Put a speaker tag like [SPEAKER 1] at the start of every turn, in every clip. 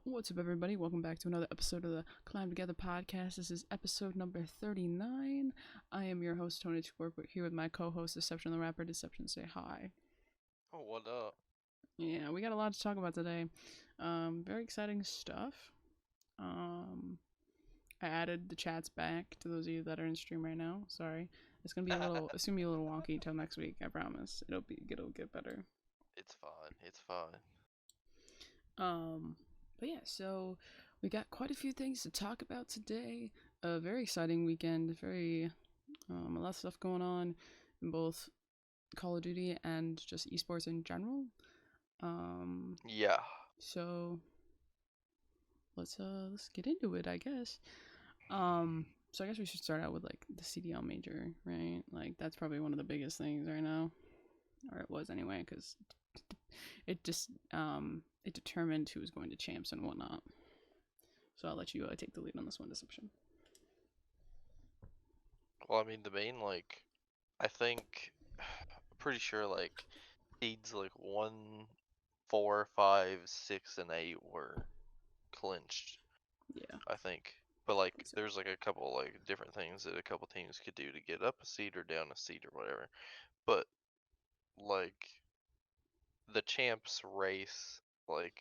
[SPEAKER 1] What's up, everybody? Welcome back to another episode of the Climb Together podcast. This is episode number 39. I am your host, Tony Twerk, here with my co host, Deception the Rapper. Deception, say hi.
[SPEAKER 2] Oh, what up?
[SPEAKER 1] Yeah, we got a lot to talk about today. Very exciting stuff. Um, I added the chats back to those of you that are in stream right now. Sorry. It's gonna be a little wonky until next week, I promise. It'll get better.
[SPEAKER 2] It's fine. It's fine.
[SPEAKER 1] Um, but yeah, so we got quite a few things to talk about today. A very exciting weekend. A lot of stuff going on in both Call of Duty and just esports in general.
[SPEAKER 2] Yeah.
[SPEAKER 1] So let's get into it, I guess. So I guess we should start out with like the CDL major, right? Like that's probably one of the biggest things right now, or it was anyway, because it just it determined who was going to champs and whatnot. So I'll let you take the lead on this one, Deception.
[SPEAKER 2] Well, I mean, I think, pretty sure, seeds 1, 4, 5, 6, and 8 were clinched,
[SPEAKER 1] Yeah.
[SPEAKER 2] I think. But, there's, a couple, different things that a couple teams could do to get up a seed or down a seed or whatever. But, the champs race,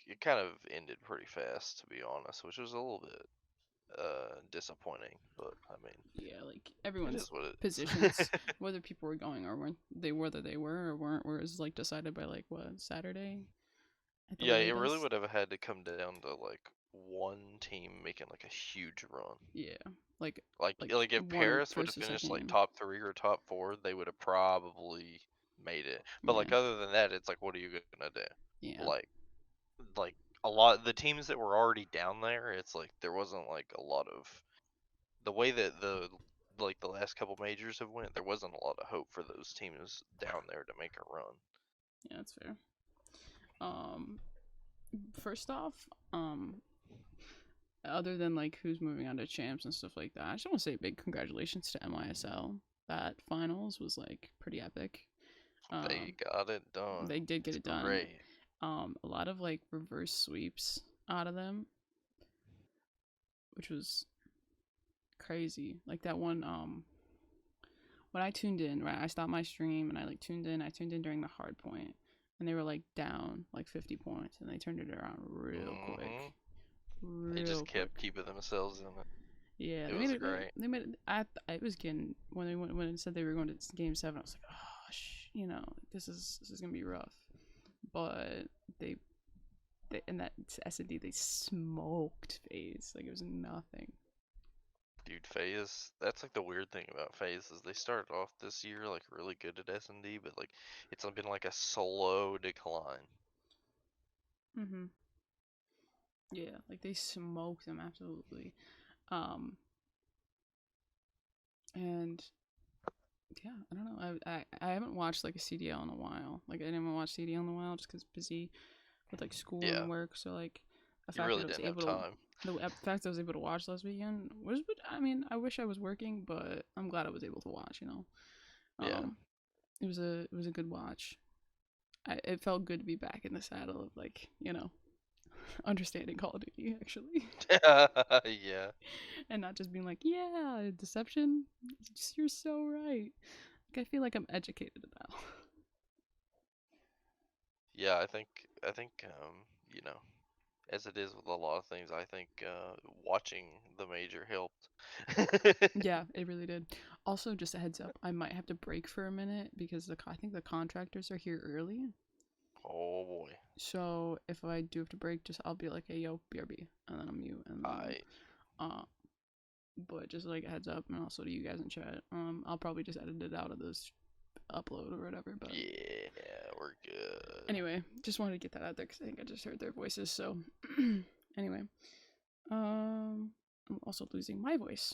[SPEAKER 2] it kind of ended pretty fast, to be honest, which was a little bit disappointing, but I mean,
[SPEAKER 1] Yeah, like
[SPEAKER 2] it
[SPEAKER 1] everyone's
[SPEAKER 2] is what it
[SPEAKER 1] positions,
[SPEAKER 2] is.
[SPEAKER 1] whether people were going or weren't, whether they were or weren't, was like decided by like what, Saturday at the
[SPEAKER 2] Yeah, it really
[SPEAKER 1] latest.
[SPEAKER 2] would have had to come down to one team making a huge run.
[SPEAKER 1] Yeah, like like
[SPEAKER 2] Like if
[SPEAKER 1] one
[SPEAKER 2] Paris would have
[SPEAKER 1] first or
[SPEAKER 2] finished
[SPEAKER 1] second.
[SPEAKER 2] top 3 or top 4, they would have probably made it. But
[SPEAKER 1] Yeah,
[SPEAKER 2] other than that, it's what are you gonna do?
[SPEAKER 1] yeah,
[SPEAKER 2] Like like a lot the teams that were already down there, it's there wasn't a lot of the way that the last couple majors have went, there wasn't a lot of hope for those teams down there to make a run.
[SPEAKER 1] yeah, that's fair. Um, First off, other than like who's moving on to champs and stuff like that, I just want to say big congratulations to MISL. That finals was like pretty epic.
[SPEAKER 2] They
[SPEAKER 1] Um,
[SPEAKER 2] got it done.
[SPEAKER 1] they did get
[SPEAKER 2] It's
[SPEAKER 1] it done.
[SPEAKER 2] great.
[SPEAKER 1] A lot of like reverse sweeps out of them, which was crazy. Like that one, when I tuned in, right, I stopped my stream and I like tuned in. I tuned in during the hard point, and they were like down like 50 points, and they turned it around real quick,
[SPEAKER 2] They just
[SPEAKER 1] real quick.
[SPEAKER 2] kept keeping themselves in it.
[SPEAKER 1] Yeah,
[SPEAKER 2] It
[SPEAKER 1] they made
[SPEAKER 2] was
[SPEAKER 1] it.
[SPEAKER 2] great.
[SPEAKER 1] They made it. I was getting when they went when it said they were going to game 7. I was like, oh, this is gonna be rough. But they in that S&D they smoked Faze like it was nothing.
[SPEAKER 2] Dude, Faze, that's the weird thing about Faze is they started off this year really good at S&D, but it's been a slow decline.
[SPEAKER 1] Mhm. Yeah, like they smoked them absolutely. Um, and yeah, I don't know. I haven't watched like a CDL in a while. Like I didn't watch CDL in a while just because busy with like school
[SPEAKER 2] Yeah,
[SPEAKER 1] and work. So like the
[SPEAKER 2] you
[SPEAKER 1] fact
[SPEAKER 2] really
[SPEAKER 1] that I was
[SPEAKER 2] didn't have
[SPEAKER 1] able to
[SPEAKER 2] time.
[SPEAKER 1] the fact that I was able to watch last weekend was. I mean, I wish I was working, but I'm glad I was able to watch.
[SPEAKER 2] Yeah.
[SPEAKER 1] Um, it was a good watch. It felt good to be back in the saddle of like understanding Call of Duty actually,
[SPEAKER 2] Yeah.
[SPEAKER 1] and not just being like, yeah, deception. You're so right. Like, I feel like I'm educated now.
[SPEAKER 2] Yeah, I think you know, as it is with a lot of things, I think watching the major helped.
[SPEAKER 1] Yeah, it really did. Also, just a heads up, I might have to break for a minute because I think the contractors are here early.
[SPEAKER 2] Oh boy.
[SPEAKER 1] So if I do have to break, just I'll be like, hey yo, BRB, and then I'll mute, and then
[SPEAKER 2] I
[SPEAKER 1] uh, but just like a heads up, and also to you guys in chat, I'll probably just edit it out of this upload or whatever. But
[SPEAKER 2] Yeah, we're good.
[SPEAKER 1] anyway, just wanted to get that out there because I think I just heard their voices. So anyway, I'm also losing my voice.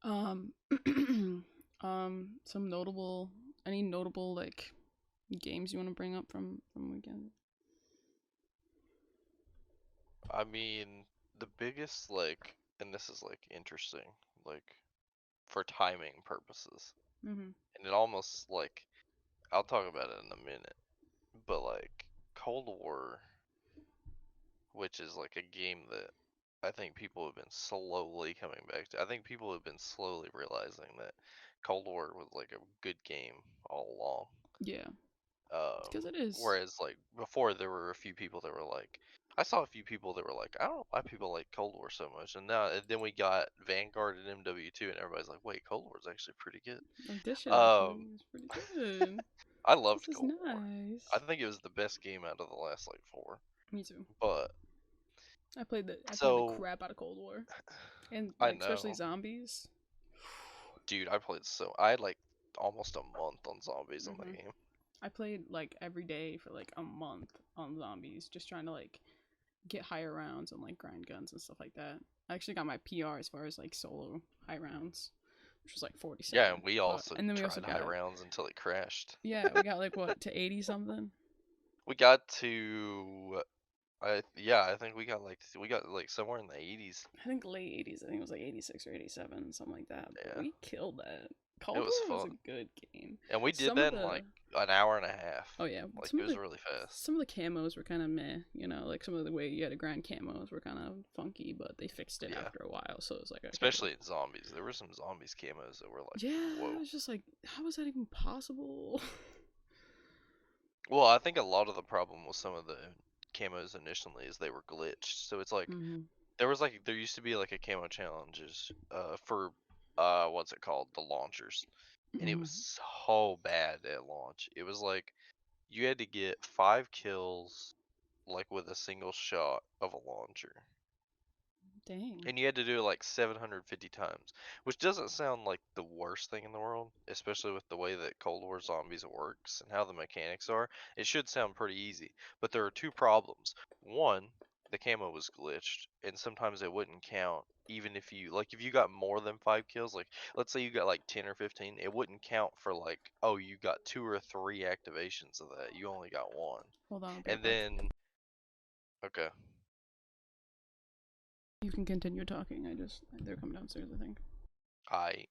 [SPEAKER 1] Um, some notable, any notable like games you want to bring up from weekend?
[SPEAKER 2] I mean, the biggest and this is interesting, like for timing purposes,
[SPEAKER 1] Mm-hmm.
[SPEAKER 2] and it almost I'll talk about it in a minute, but Cold War which is like a game that I think people have been slowly coming back to. I think people have been slowly realizing that Cold War was like a good game all along.
[SPEAKER 1] Yeah,
[SPEAKER 2] Um,
[SPEAKER 1] because it is.
[SPEAKER 2] Whereas like before there were a few people that were like, I saw a few people that were like, I don't know why people like Cold War so much, and then we got Vanguard and MW2, and everybody's like, wait, Cold War's actually pretty good.
[SPEAKER 1] Like this shit actually
[SPEAKER 2] Um,
[SPEAKER 1] is pretty good.
[SPEAKER 2] I
[SPEAKER 1] This
[SPEAKER 2] loved
[SPEAKER 1] is
[SPEAKER 2] Cold War. I
[SPEAKER 1] nice.
[SPEAKER 2] think it was the best game out of the last like four.
[SPEAKER 1] Me too.
[SPEAKER 2] But
[SPEAKER 1] I played the
[SPEAKER 2] so
[SPEAKER 1] crap out of Cold War, and
[SPEAKER 2] I
[SPEAKER 1] like especially
[SPEAKER 2] know,
[SPEAKER 1] zombies.
[SPEAKER 2] dude, I had like almost a month on zombies on that
[SPEAKER 1] hmm
[SPEAKER 2] game.
[SPEAKER 1] I played like every day for like a month on zombies, just trying to like get higher rounds and like grind guns and stuff like that. I actually got my PR as far as like solo high rounds, which was like
[SPEAKER 2] Yeah,
[SPEAKER 1] 47.
[SPEAKER 2] and we
[SPEAKER 1] But
[SPEAKER 2] also
[SPEAKER 1] and then we also
[SPEAKER 2] tried high
[SPEAKER 1] got
[SPEAKER 2] rounds until it crashed.
[SPEAKER 1] yeah, we got like what to 80 something.
[SPEAKER 2] We got to I think we got like somewhere in the 80s.
[SPEAKER 1] I think late 80s. I think it was like 86 or 87, something like that. But
[SPEAKER 2] Yeah,
[SPEAKER 1] we killed that.
[SPEAKER 2] it
[SPEAKER 1] Cold
[SPEAKER 2] was
[SPEAKER 1] War was a
[SPEAKER 2] fun,
[SPEAKER 1] good game.
[SPEAKER 2] and we did
[SPEAKER 1] Some of
[SPEAKER 2] that in
[SPEAKER 1] the
[SPEAKER 2] like an hour and a half.
[SPEAKER 1] oh yeah,
[SPEAKER 2] Like
[SPEAKER 1] some
[SPEAKER 2] it
[SPEAKER 1] of
[SPEAKER 2] was
[SPEAKER 1] the
[SPEAKER 2] really fast.
[SPEAKER 1] some of the camos were kind of meh. You know, like some of the way you had to grind camos were kind of funky, but they fixed it
[SPEAKER 2] Yeah,
[SPEAKER 1] after a while. So it was like okay.
[SPEAKER 2] especially in zombies. There were some zombies camos that were like,
[SPEAKER 1] Yeah, it
[SPEAKER 2] whoa.
[SPEAKER 1] was just like, how was that even possible?
[SPEAKER 2] Well, I think a lot of the problem with some of the camos initially is they were glitched. So it's like
[SPEAKER 1] hmm
[SPEAKER 2] there used to be like a camo challenges for what's it called, the launchers, and it
[SPEAKER 1] hmm
[SPEAKER 2] was so bad at launch. It was like you had to get 5 kills like with a single shot of a launcher,
[SPEAKER 1] Dang.
[SPEAKER 2] and you had to do it like 750 times, which doesn't sound like the worst thing in the world, especially with the way that Cold War Zombies works and how the mechanics are. It should sound pretty easy, but there are two problems. One, the camo was glitched, and sometimes it wouldn't count even if you got more than 5 kills, like let's say you got like 10 or 15, it wouldn't count for like, oh, you got 2 or 3 activations of that. You only got one.
[SPEAKER 1] Hold on, I'll be
[SPEAKER 2] And
[SPEAKER 1] right back.
[SPEAKER 2] then okay.
[SPEAKER 1] You can continue talking. They're coming downstairs, I think.
[SPEAKER 2] I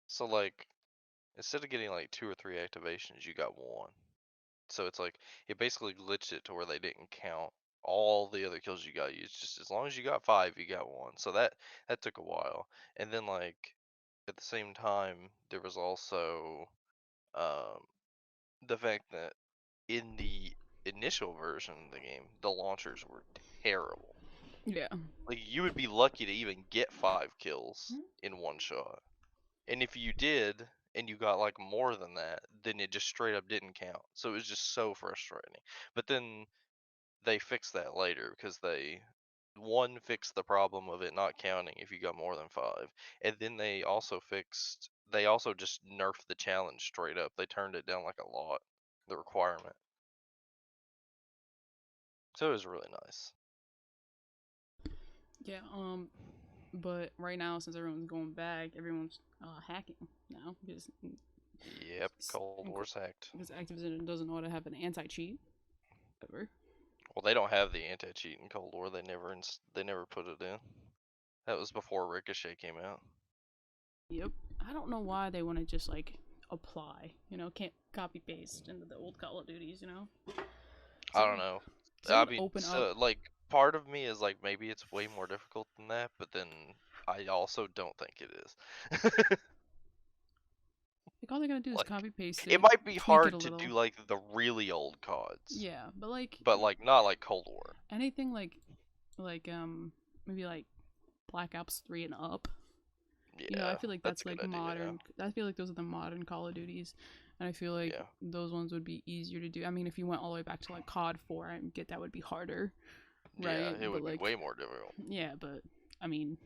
[SPEAKER 2] so like instead of getting like 2 or 3 activations, you got one. So it's like it basically glitched it to where they didn't count all the other kills you got. It's just as long as you got 5, you got one. So that took a while. And then like at the same time, there was also um, the fact that in the initial version of the game, the launchers were terrible.
[SPEAKER 1] Yeah.
[SPEAKER 2] Like you would be lucky to even get 5 kills in one shot. And if you did and you got like more than that, then it just straight up didn't count. So it was just so frustrating. But then they fixed that later because one fixed the problem of it not counting if you got more than 5. And then they also just nerfed the challenge straight up. They turned it down like a lot, the requirement. So it was really nice.
[SPEAKER 1] Yeah. But right now, since everyone's going back, everyone's hacking now
[SPEAKER 2] Yep, Cold War's hacked.
[SPEAKER 1] because Activision doesn't know how to have an anti-cheat ever.
[SPEAKER 2] Well, they don't have the anti-cheat in Cold War. They never put it in. That was before Ricochet came out.
[SPEAKER 1] Yep. I don't know why they want to just like apply. You know, can't copy paste into the old Call of Duties. You know,
[SPEAKER 2] I
[SPEAKER 1] that
[SPEAKER 2] don't
[SPEAKER 1] would
[SPEAKER 2] know.
[SPEAKER 1] that
[SPEAKER 2] I
[SPEAKER 1] would
[SPEAKER 2] mean,
[SPEAKER 1] open up.
[SPEAKER 2] so like part of me is like maybe it's way more difficult than that, but then I also don't think it is.
[SPEAKER 1] Like all they're gonna do is
[SPEAKER 2] Like
[SPEAKER 1] copy paste
[SPEAKER 2] it
[SPEAKER 1] it,
[SPEAKER 2] might be
[SPEAKER 1] tweak it a
[SPEAKER 2] hard to
[SPEAKER 1] little.
[SPEAKER 2] do like the really old CODs,
[SPEAKER 1] Yeah, but like
[SPEAKER 2] but like not like Cold War.
[SPEAKER 1] anything like maybe like Black Ops 3 and up. You know, I
[SPEAKER 2] Yeah,
[SPEAKER 1] feel like
[SPEAKER 2] that's
[SPEAKER 1] that's
[SPEAKER 2] a good
[SPEAKER 1] like
[SPEAKER 2] idea.
[SPEAKER 1] modern. I feel like those are the modern Call of Duties, and I feel like
[SPEAKER 2] Yeah,
[SPEAKER 1] those ones would be easier to do. I mean, if you went all the way back to like COD 4, I get that would be harder,
[SPEAKER 2] yeah,
[SPEAKER 1] right?
[SPEAKER 2] it
[SPEAKER 1] But
[SPEAKER 2] would be
[SPEAKER 1] like,
[SPEAKER 2] way more difficult.
[SPEAKER 1] yeah, but I mean,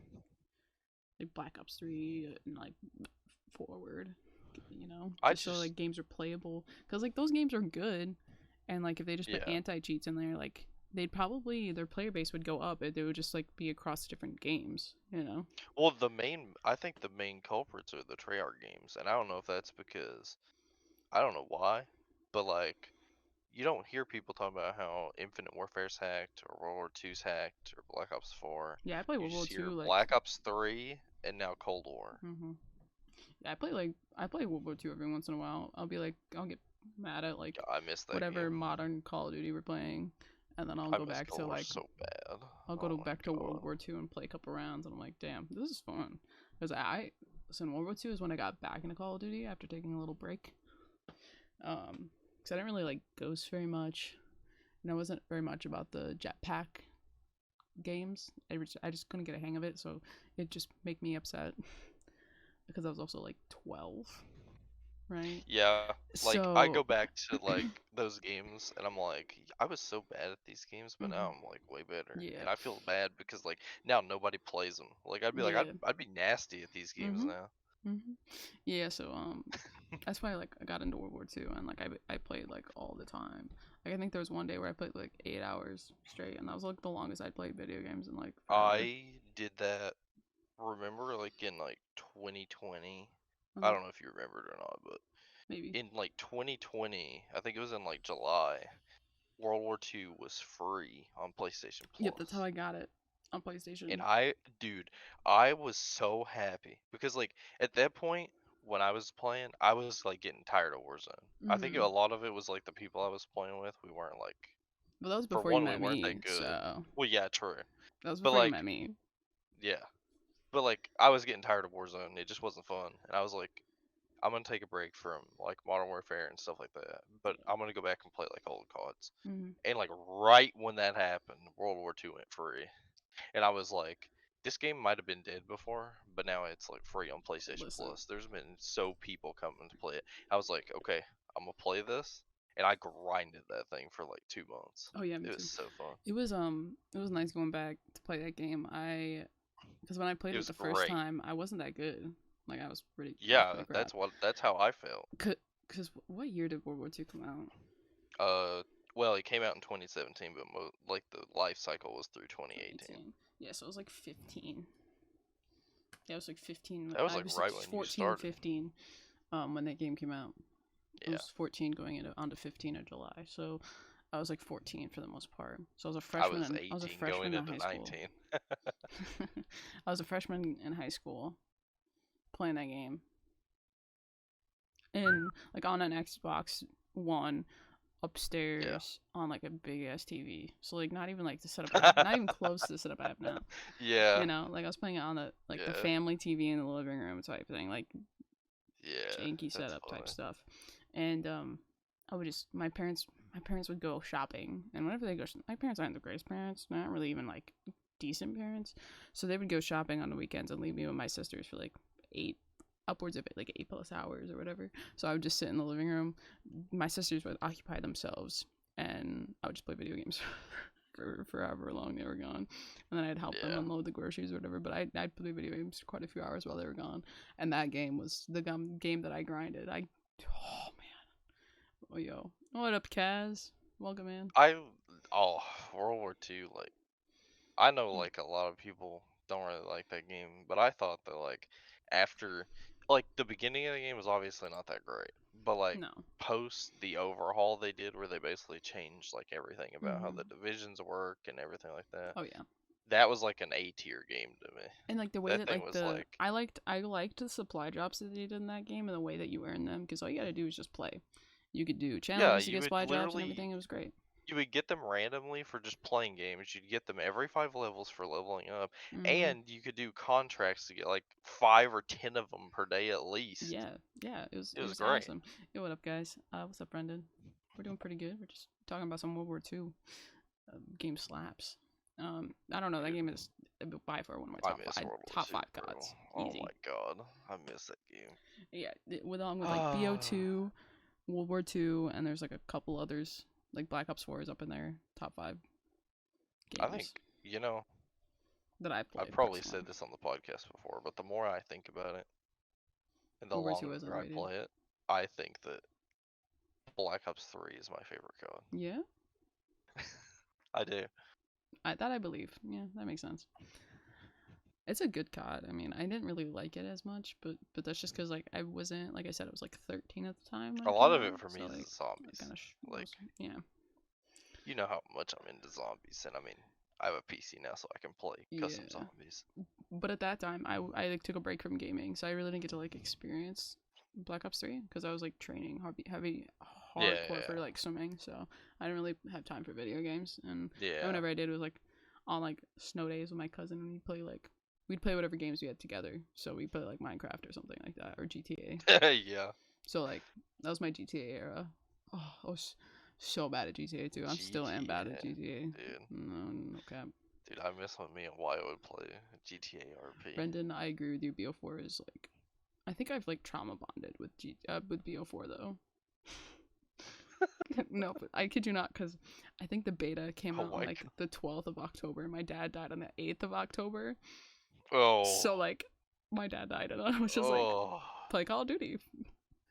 [SPEAKER 1] like Black Ops 3 and like forward, you know,
[SPEAKER 2] I
[SPEAKER 1] just so
[SPEAKER 2] just
[SPEAKER 1] like games are playable, because like those games are good, and like if they just put
[SPEAKER 2] yeah.
[SPEAKER 1] anti cheats in there, like they'd probably their player base would go up. They would just like be across different games, you know.
[SPEAKER 2] Well, I think the main culprits are the Treyarch games, and I don't know if that's because I don't know why, but like you don't hear people talking about how Infinite Warfare's hacked or World War II's hacked or Black Ops 4.
[SPEAKER 1] Yeah, I play
[SPEAKER 2] You
[SPEAKER 1] World War
[SPEAKER 2] just
[SPEAKER 1] Two
[SPEAKER 2] hear
[SPEAKER 1] like.
[SPEAKER 2] Black Ops 3 and now Cold War.
[SPEAKER 1] hmm Yeah, I play World War Two every once in a while. I'll get mad at like
[SPEAKER 2] I miss that
[SPEAKER 1] whatever
[SPEAKER 2] game.
[SPEAKER 1] modern Call of Duty we're playing, and then I'll
[SPEAKER 2] I
[SPEAKER 1] go
[SPEAKER 2] miss
[SPEAKER 1] back
[SPEAKER 2] Cold
[SPEAKER 1] to
[SPEAKER 2] War
[SPEAKER 1] like
[SPEAKER 2] so bad.
[SPEAKER 1] I'll go
[SPEAKER 2] Oh
[SPEAKER 1] to
[SPEAKER 2] my
[SPEAKER 1] back to World
[SPEAKER 2] god.
[SPEAKER 1] War II and play a couple rounds, and I'm like, damn, this is fun. Because listen, World War II is when I got back into Call of Duty after taking a little break. Because I didn't really like Ghost very much, and I wasn't very much about the jetpack games. I just couldn't get a hang of it, so it just made me upset because I was also like 12, right?
[SPEAKER 2] Yeah, like I
[SPEAKER 1] So,
[SPEAKER 2] go back to like those games and I'm like, I was so bad at these games, but now
[SPEAKER 1] mhm,
[SPEAKER 2] I'm like way better.
[SPEAKER 1] yeah,
[SPEAKER 2] And I feel bad because like now nobody plays them. Like I'd be like
[SPEAKER 1] yeah,
[SPEAKER 2] I'd be nasty at these games
[SPEAKER 1] mhm,
[SPEAKER 2] now.
[SPEAKER 1] mhm, yeah. So that's why like I got into World War II, and like I played like all the time. Like I think there was one day where I played like 8 hours straight, and that was like the longest I'd played video games in like forever.
[SPEAKER 2] I did that, remember like in like 2020. I
[SPEAKER 1] Uh-huh.
[SPEAKER 2] don't know if you remember it or not, but
[SPEAKER 1] Maybe.
[SPEAKER 2] in like 2020, I think it was in like July, World War II was free on PlayStation
[SPEAKER 1] Yep, that's how
[SPEAKER 2] Plus.
[SPEAKER 1] I got it on
[SPEAKER 2] And
[SPEAKER 1] PlayStation.
[SPEAKER 2] dude, I was so happy because like at that point when I was playing, I was like getting tired of Warzone. I think a
[SPEAKER 1] Mm.
[SPEAKER 2] lot of it was like the people I was playing with. We weren't like,
[SPEAKER 1] But that was
[SPEAKER 2] for
[SPEAKER 1] before you
[SPEAKER 2] one, we
[SPEAKER 1] met
[SPEAKER 2] weren't
[SPEAKER 1] me,
[SPEAKER 2] that good.
[SPEAKER 1] so
[SPEAKER 2] Well, yeah, true.
[SPEAKER 1] that was
[SPEAKER 2] But
[SPEAKER 1] before you met
[SPEAKER 2] like,
[SPEAKER 1] me.
[SPEAKER 2] yeah, but like I was getting tired of Warzone. It just wasn't fun, and I was like, I'm gonna take a break from like Modern Warfare and stuff like that. But
[SPEAKER 1] Yeah.
[SPEAKER 2] I'm gonna go back and play like old CODs.
[SPEAKER 1] Mm.
[SPEAKER 2] And like right when that happened, World War II went free. And I was like, this game might have been dead before, but now it's like free on PlayStation
[SPEAKER 1] Listen.
[SPEAKER 2] Plus. There's been so people coming to play it. I was like, okay, I'm gonna play this, and I grinded that thing for like 2 months.
[SPEAKER 1] Oh yeah, me
[SPEAKER 2] It was
[SPEAKER 1] too.
[SPEAKER 2] so fun.
[SPEAKER 1] It was nice going back to play that game. Because when I played
[SPEAKER 2] It
[SPEAKER 1] it
[SPEAKER 2] was
[SPEAKER 1] the first
[SPEAKER 2] great.
[SPEAKER 1] time, I wasn't that good. Like I was
[SPEAKER 2] Yeah,
[SPEAKER 1] pretty crap.
[SPEAKER 2] that's how I felt.
[SPEAKER 1] Because what year did World War II come out?
[SPEAKER 2] Uh, well, it came out in 2017, but like the life cycle was through 2018.
[SPEAKER 1] 2018. Yeah, so it was like 15. Yeah, I was like 15.
[SPEAKER 2] That was
[SPEAKER 1] I
[SPEAKER 2] like
[SPEAKER 1] was like
[SPEAKER 2] right when you
[SPEAKER 1] 14,
[SPEAKER 2] started.
[SPEAKER 1] 15. When that game came out. I
[SPEAKER 2] Yeah,
[SPEAKER 1] was 14 going into onto 15 of July. So I was like 14 for the most part. So
[SPEAKER 2] I was
[SPEAKER 1] I was a
[SPEAKER 2] 18 going
[SPEAKER 1] freshman in
[SPEAKER 2] into
[SPEAKER 1] high school.
[SPEAKER 2] 19.
[SPEAKER 1] I was a freshman in high school playing that game. And like on an Xbox One
[SPEAKER 2] Yeah.
[SPEAKER 1] upstairs on like a big ass TV. So like not even like the setup I have, not even close to the setup I have now.
[SPEAKER 2] Yeah,
[SPEAKER 1] You know, like I was playing it on the
[SPEAKER 2] yeah,
[SPEAKER 1] family TV in the living room type thing, like
[SPEAKER 2] yeah.
[SPEAKER 1] janky
[SPEAKER 2] That's
[SPEAKER 1] setup type
[SPEAKER 2] funny.
[SPEAKER 1] stuff. And I would just my parents would go shopping, and whenever they go, my parents aren't the greatest parents, not really even like decent parents, so they would go shopping on the weekends and leave me with my sisters for like eight upwards of it like 8+ hours or whatever. So I would just sit in the living room. My sisters would occupy themselves, and I would just play video games for however long they were gone. And then I'd help them
[SPEAKER 2] Yeah.
[SPEAKER 1] unload the groceries or whatever. But I'd play video games quite a few hours while they were gone. And that game was the game that I grinded. Oh man, oh yo, what up, Kaz? Welcome in.
[SPEAKER 2] I oh World War II, like I know like a lot of people don't really like that game, but I thought that like after like the beginning of the game was obviously not that great, but like
[SPEAKER 1] No.
[SPEAKER 2] post the overhaul they did where they basically changed like everything about how the
[SPEAKER 1] Mhm.
[SPEAKER 2] divisions work and everything like that.
[SPEAKER 1] Oh yeah.
[SPEAKER 2] That was like an A tier game to me.
[SPEAKER 1] And like the way
[SPEAKER 2] That
[SPEAKER 1] that
[SPEAKER 2] thing
[SPEAKER 1] like
[SPEAKER 2] was like
[SPEAKER 1] I liked the supply drops that they did in that game and the way that you earn them because all you gotta do is just play. You could do
[SPEAKER 2] yeah,
[SPEAKER 1] challenges to
[SPEAKER 2] you
[SPEAKER 1] get
[SPEAKER 2] would
[SPEAKER 1] supply drops and
[SPEAKER 2] literally
[SPEAKER 1] everything. It was great.
[SPEAKER 2] you would get them randomly for just playing games. You'd get them every 5 levels for leveling up,
[SPEAKER 1] Mhm.
[SPEAKER 2] and you could do contracts to get like 5 or 10 of them per day at least.
[SPEAKER 1] Yeah, yeah,
[SPEAKER 2] It
[SPEAKER 1] it
[SPEAKER 2] was
[SPEAKER 1] was
[SPEAKER 2] great.
[SPEAKER 1] awesome. Hey, what up, guys? What's up, Brendan? We're doing pretty good. We're just talking about some World War II. Game slaps. I don't know. That
[SPEAKER 2] Dude,
[SPEAKER 1] game is by far one of my
[SPEAKER 2] I miss World War
[SPEAKER 1] top
[SPEAKER 2] II,
[SPEAKER 1] five
[SPEAKER 2] bro.
[SPEAKER 1] gods.
[SPEAKER 2] Oh
[SPEAKER 1] Easy.
[SPEAKER 2] my god, I miss that game.
[SPEAKER 1] Yeah, with along with like
[SPEAKER 2] I
[SPEAKER 1] BO2, World War II, and there's like a couple others like Black Ops 4 is up in there. Top five
[SPEAKER 2] think
[SPEAKER 1] games that I've
[SPEAKER 2] I've
[SPEAKER 1] played
[SPEAKER 2] probably
[SPEAKER 1] personally.
[SPEAKER 2] said this on the podcast before, but the more I think about it and the
[SPEAKER 1] World War II
[SPEAKER 2] longer
[SPEAKER 1] is
[SPEAKER 2] I
[SPEAKER 1] underrated.
[SPEAKER 2] play it, I think that Black Ops 3 is my favorite code.
[SPEAKER 1] Yeah,
[SPEAKER 2] I do.
[SPEAKER 1] that I believe. Yeah, that makes sense. It's a good COD. I mean, I didn't really like it as much, but that's just because like I wasn't like I said I was like 13 at the time when
[SPEAKER 2] A
[SPEAKER 1] it
[SPEAKER 2] lot
[SPEAKER 1] came
[SPEAKER 2] of
[SPEAKER 1] out,
[SPEAKER 2] it for me
[SPEAKER 1] so
[SPEAKER 2] is
[SPEAKER 1] like
[SPEAKER 2] the
[SPEAKER 1] I
[SPEAKER 2] zombies.
[SPEAKER 1] kind of
[SPEAKER 2] Like,
[SPEAKER 1] was yeah
[SPEAKER 2] you know how much I'm into zombies, and I mean, I have a PC now, so I can play custom
[SPEAKER 1] yeah.
[SPEAKER 2] zombies.
[SPEAKER 1] But at that time, I like took a break from gaming, so I really didn't get to like experience Black Ops 3 because I was like training heavy.
[SPEAKER 2] Yeah,
[SPEAKER 1] hardcore for
[SPEAKER 2] yeah,
[SPEAKER 1] like swimming, so I didn't really have time for video games. And
[SPEAKER 2] yeah.
[SPEAKER 1] whenever I did, it was like on like snow days with my cousin, and we'd play whatever games we had together. So we play like Minecraft or something like that, or GTA.
[SPEAKER 2] Yeah.
[SPEAKER 1] So like that was my GTA era. Oh, I was so bad at GTA too. I'm still am bad at
[SPEAKER 2] GTA,
[SPEAKER 1] GTA.
[SPEAKER 2] dude.
[SPEAKER 1] No, no cap.
[SPEAKER 2] Dude, I miss when me and Wyatt would play GTA RP.
[SPEAKER 1] Brendan, I agree with you. BO4 is like, I think I've like trauma bonded with with BO4 though. No, but I kid you not, because I think the beta came
[SPEAKER 2] Oh
[SPEAKER 1] out on
[SPEAKER 2] my
[SPEAKER 1] like the 12th of October, and my dad died on the 8th of October.
[SPEAKER 2] god.
[SPEAKER 1] So like, my dad died, and I was just like,
[SPEAKER 2] Oh.
[SPEAKER 1] play Call of Duty.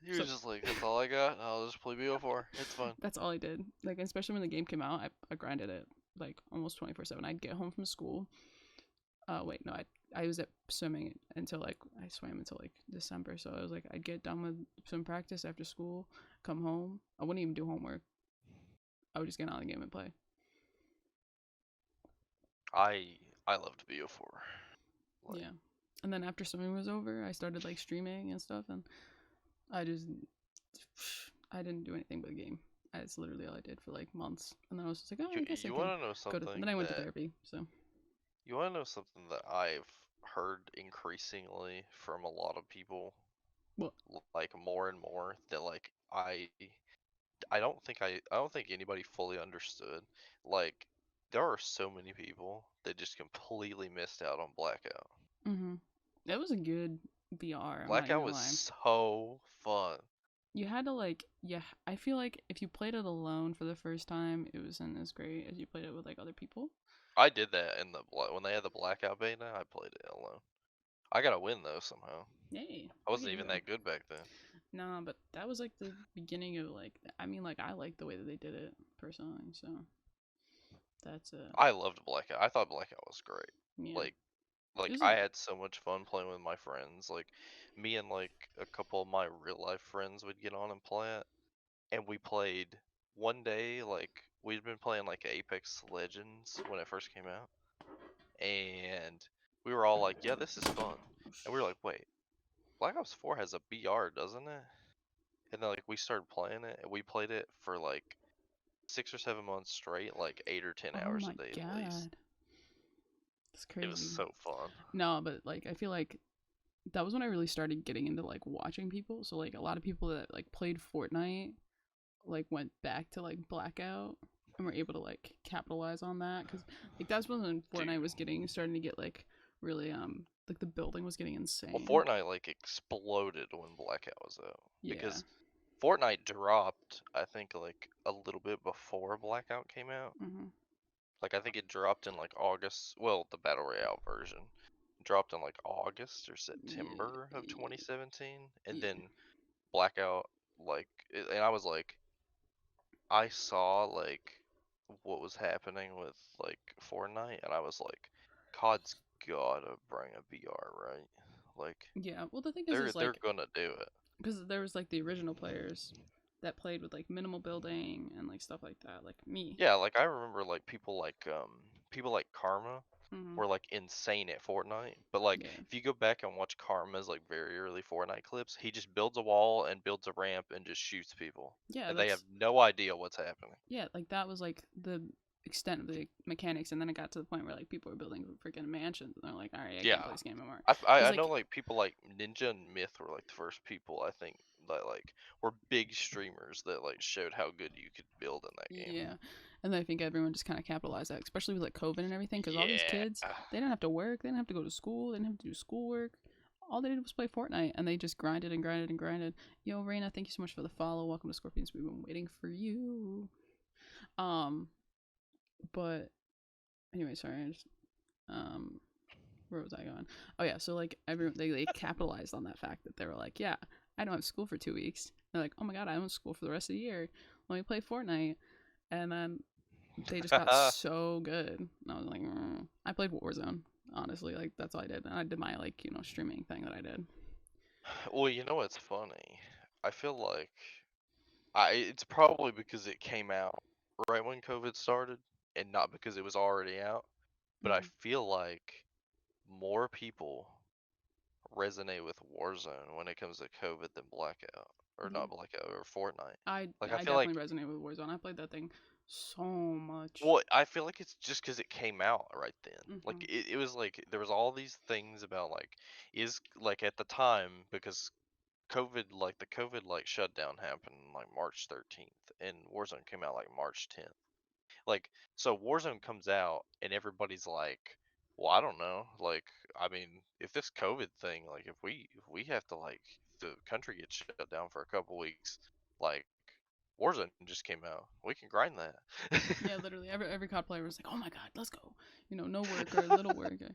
[SPEAKER 2] He was
[SPEAKER 1] So
[SPEAKER 2] just like, that's all I got. I'll just play BO4. It's fun.
[SPEAKER 1] that's all I did. Like, especially when the game came out, I grinded it like almost 24/7. I'd get home from school. Wait, no, I was at swimming until like I swam until like December. So I was like, I'd get done with swim practice after school, come home. I wouldn't even do homework. I would just get on the game and play.
[SPEAKER 2] I loved BO4. Like,
[SPEAKER 1] Yeah. And then after swimming was over, I started like streaming and stuff, and I just I didn't do anything but the game. That's literally all I did for like months, and then I was just like, oh,
[SPEAKER 2] you
[SPEAKER 1] I guess I
[SPEAKER 2] you
[SPEAKER 1] could
[SPEAKER 2] want to know
[SPEAKER 1] go to. And
[SPEAKER 2] something
[SPEAKER 1] then I went to
[SPEAKER 2] that
[SPEAKER 1] therapy. So
[SPEAKER 2] you want to know something that I've heard increasingly from a lot of people,
[SPEAKER 1] what?
[SPEAKER 2] like more and more, that like I don't think anybody fully understood. Like, there are so many people that just completely missed out on Blackout.
[SPEAKER 1] Mm-hmm. That was a good VR. I'm not even
[SPEAKER 2] Blackout
[SPEAKER 1] gonna
[SPEAKER 2] was
[SPEAKER 1] lie.
[SPEAKER 2] so fun.
[SPEAKER 1] You had to like, yeah. I feel like if you played it alone for the first time, it wasn't as great as you played it with like other people.
[SPEAKER 2] I did that in when they had the Blackout beta. I played it alone. I got a win though somehow.
[SPEAKER 1] Yay,
[SPEAKER 2] I
[SPEAKER 1] look
[SPEAKER 2] wasn't
[SPEAKER 1] at
[SPEAKER 2] even
[SPEAKER 1] you.
[SPEAKER 2] that good back then.
[SPEAKER 1] Nah, but that was like the beginning of like. I mean, like I like the way that they did it personally. So that's
[SPEAKER 2] I loved Blackout. I thought Blackout was great.
[SPEAKER 1] yeah.
[SPEAKER 2] Like
[SPEAKER 1] It
[SPEAKER 2] like
[SPEAKER 1] was a
[SPEAKER 2] I had so much fun playing with my friends. Like me and like a couple of my real life friends would get on and play it, and we played one day. Like we'd been playing like Apex Legends when it first came out, and we were all like, "Yeah, this is fun," and we were like, "Wait, Black Ops 4 has a BR, doesn't it?" And then like we started playing it, and we played it for like 6 or 7 months straight, like 8 or 10
[SPEAKER 1] oh
[SPEAKER 2] hours a
[SPEAKER 1] my
[SPEAKER 2] day at least.
[SPEAKER 1] god, it's
[SPEAKER 2] It was
[SPEAKER 1] crazy.
[SPEAKER 2] so fun.
[SPEAKER 1] No, but like I feel like that was when I really started getting into like watching people. So like a lot of people that like played Fortnite like went back to like Blackout and were able to like capitalize on that because like that's when
[SPEAKER 2] Dude,
[SPEAKER 1] Fortnite was getting starting to get like really like the building was getting
[SPEAKER 2] well,
[SPEAKER 1] insane.
[SPEAKER 2] Fortnite like exploded when Blackout was out
[SPEAKER 1] Yeah.
[SPEAKER 2] because Fortnite dropped, I think, like a little bit before Blackout came out.
[SPEAKER 1] Hmm.
[SPEAKER 2] Like I think it dropped in like August. Well, the battle royale version dropped in like August or
[SPEAKER 1] Yeah.
[SPEAKER 2] September of 2017, and
[SPEAKER 1] Yeah.
[SPEAKER 2] then Blackout and I was like, I saw like what was happening with like Fortnite, and I was like, COD's gotta bring a BR, right? Like
[SPEAKER 1] Yeah. Well, the thing
[SPEAKER 2] they're
[SPEAKER 1] is
[SPEAKER 2] they're
[SPEAKER 1] like
[SPEAKER 2] gonna do it.
[SPEAKER 1] because there was like the original players that played with like minimal building and like stuff like that, like me.
[SPEAKER 2] Yeah, like I remember like people like Karma
[SPEAKER 1] Hmm.
[SPEAKER 2] were like insane at Fortnite, but like
[SPEAKER 1] Yeah.
[SPEAKER 2] if you go back and watch Karma's like very early Fortnite clips, he just builds a wall and builds a ramp and just shoots people,
[SPEAKER 1] Yeah.
[SPEAKER 2] and they have
[SPEAKER 1] That's
[SPEAKER 2] no idea what's happening.
[SPEAKER 1] yeah. Like that was like the extent of the mechanics, and then it got to the point where like people were building freaking mansions, and they're like, all right, I can't
[SPEAKER 2] Yeah,
[SPEAKER 1] play this game anymore.
[SPEAKER 2] I
[SPEAKER 1] Because
[SPEAKER 2] know
[SPEAKER 1] like
[SPEAKER 2] like people like Ninja and Myth were like the first people I think that like were big streamers that like showed how good you could build in that game.
[SPEAKER 1] yeah, and I think everyone just kind of capitalized that, especially with like COVID and everything, because all these
[SPEAKER 2] Yeah.
[SPEAKER 1] kids they didn't have to work, they didn't have to go to school, they didn't have to do schoolwork. All they did was play Fortnite, and they just grinded and grinded and grinded. Yo, Reina, thank you so much for the follow. Welcome to Scorpions. We've been waiting for you. Um, but anyway, sorry. I just, um, where was I going? Oh yeah, so like everyone they capitalized on that fact that they were like, yeah, I don't have school for 2 weeks. They're like, oh my god, I don't have school for the rest of the year. Let me play Fortnite, and then they just got so good. And I was like, I played Warzone. Honestly, like that's all I did, and I did my like streaming thing that I did.
[SPEAKER 2] Well, you know what's funny? I feel like it's probably because it came out right when COVID started and not because it was already out, but I
[SPEAKER 1] Mm-hmm.
[SPEAKER 2] feel like more people resonate with Warzone when it comes to COVID than Blackout. or
[SPEAKER 1] Yeah.
[SPEAKER 2] not like or Fortnite.
[SPEAKER 1] I
[SPEAKER 2] Like I
[SPEAKER 1] I
[SPEAKER 2] feel like,
[SPEAKER 1] definitely resonate with Warzone. I played that thing so much.
[SPEAKER 2] well, I feel like it's just because it came out right then. Like
[SPEAKER 1] Hmm.
[SPEAKER 2] it was like there was all these things about like is like at the time because COVID, like the COVID like shutdown happened like March 13th, and Warzone came out like March 10th. Like, so Warzone comes out and everybody's like, well, I don't know. Like, I mean, if this COVID thing, like if we have to like the country gets shut down for a couple weeks, like Warzone just came out. We can grind that.
[SPEAKER 1] Yeah, literally every COD player was like, "Oh my god, let's go!" No work or little work, or,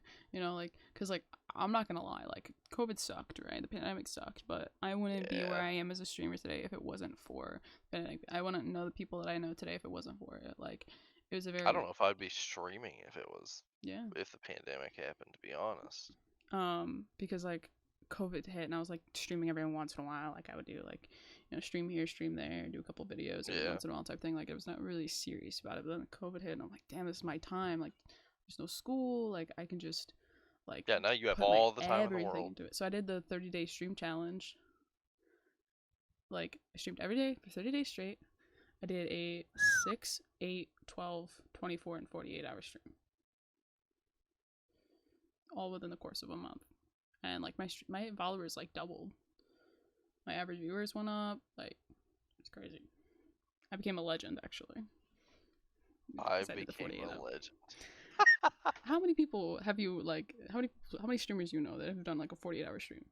[SPEAKER 1] like, cause like I'm not gonna lie, like COVID sucked, right? The pandemic sucked, but I wouldn't be where
[SPEAKER 2] Yeah.
[SPEAKER 1] I am as a streamer today if it wasn't for the pandemic. I wouldn't know the people that I know today if it wasn't for it. Like, it was a
[SPEAKER 2] I don't
[SPEAKER 1] very
[SPEAKER 2] know if I'd be streaming if it was
[SPEAKER 1] yeah,
[SPEAKER 2] if the pandemic happened, to be honest.
[SPEAKER 1] because like COVID hit and I was like streaming every once in a while. Like I would do like, stream here, stream there, do a couple videos every
[SPEAKER 2] Yeah.
[SPEAKER 1] once in a while type thing. Like I was not really serious about it. But then COVID hit and I'm like, damn, this is my time. Like there's no school. Like I can just like
[SPEAKER 2] Yeah, now you have
[SPEAKER 1] put my
[SPEAKER 2] all the time in the
[SPEAKER 1] everything
[SPEAKER 2] world.
[SPEAKER 1] into it. So I did the 30-day stream challenge. Like I streamed every day for 30 days straight. I did a 6, 8, 12, 24, and 48 hour stream. All within the course of a month. And like my followers like doubled. My average viewers went up. Like it's crazy. I became a legend actually
[SPEAKER 2] I
[SPEAKER 1] because I did the
[SPEAKER 2] became
[SPEAKER 1] 48
[SPEAKER 2] a
[SPEAKER 1] up.
[SPEAKER 2] legend.
[SPEAKER 1] How many people have you like? How many streamers you know that have done like a 48-hour stream?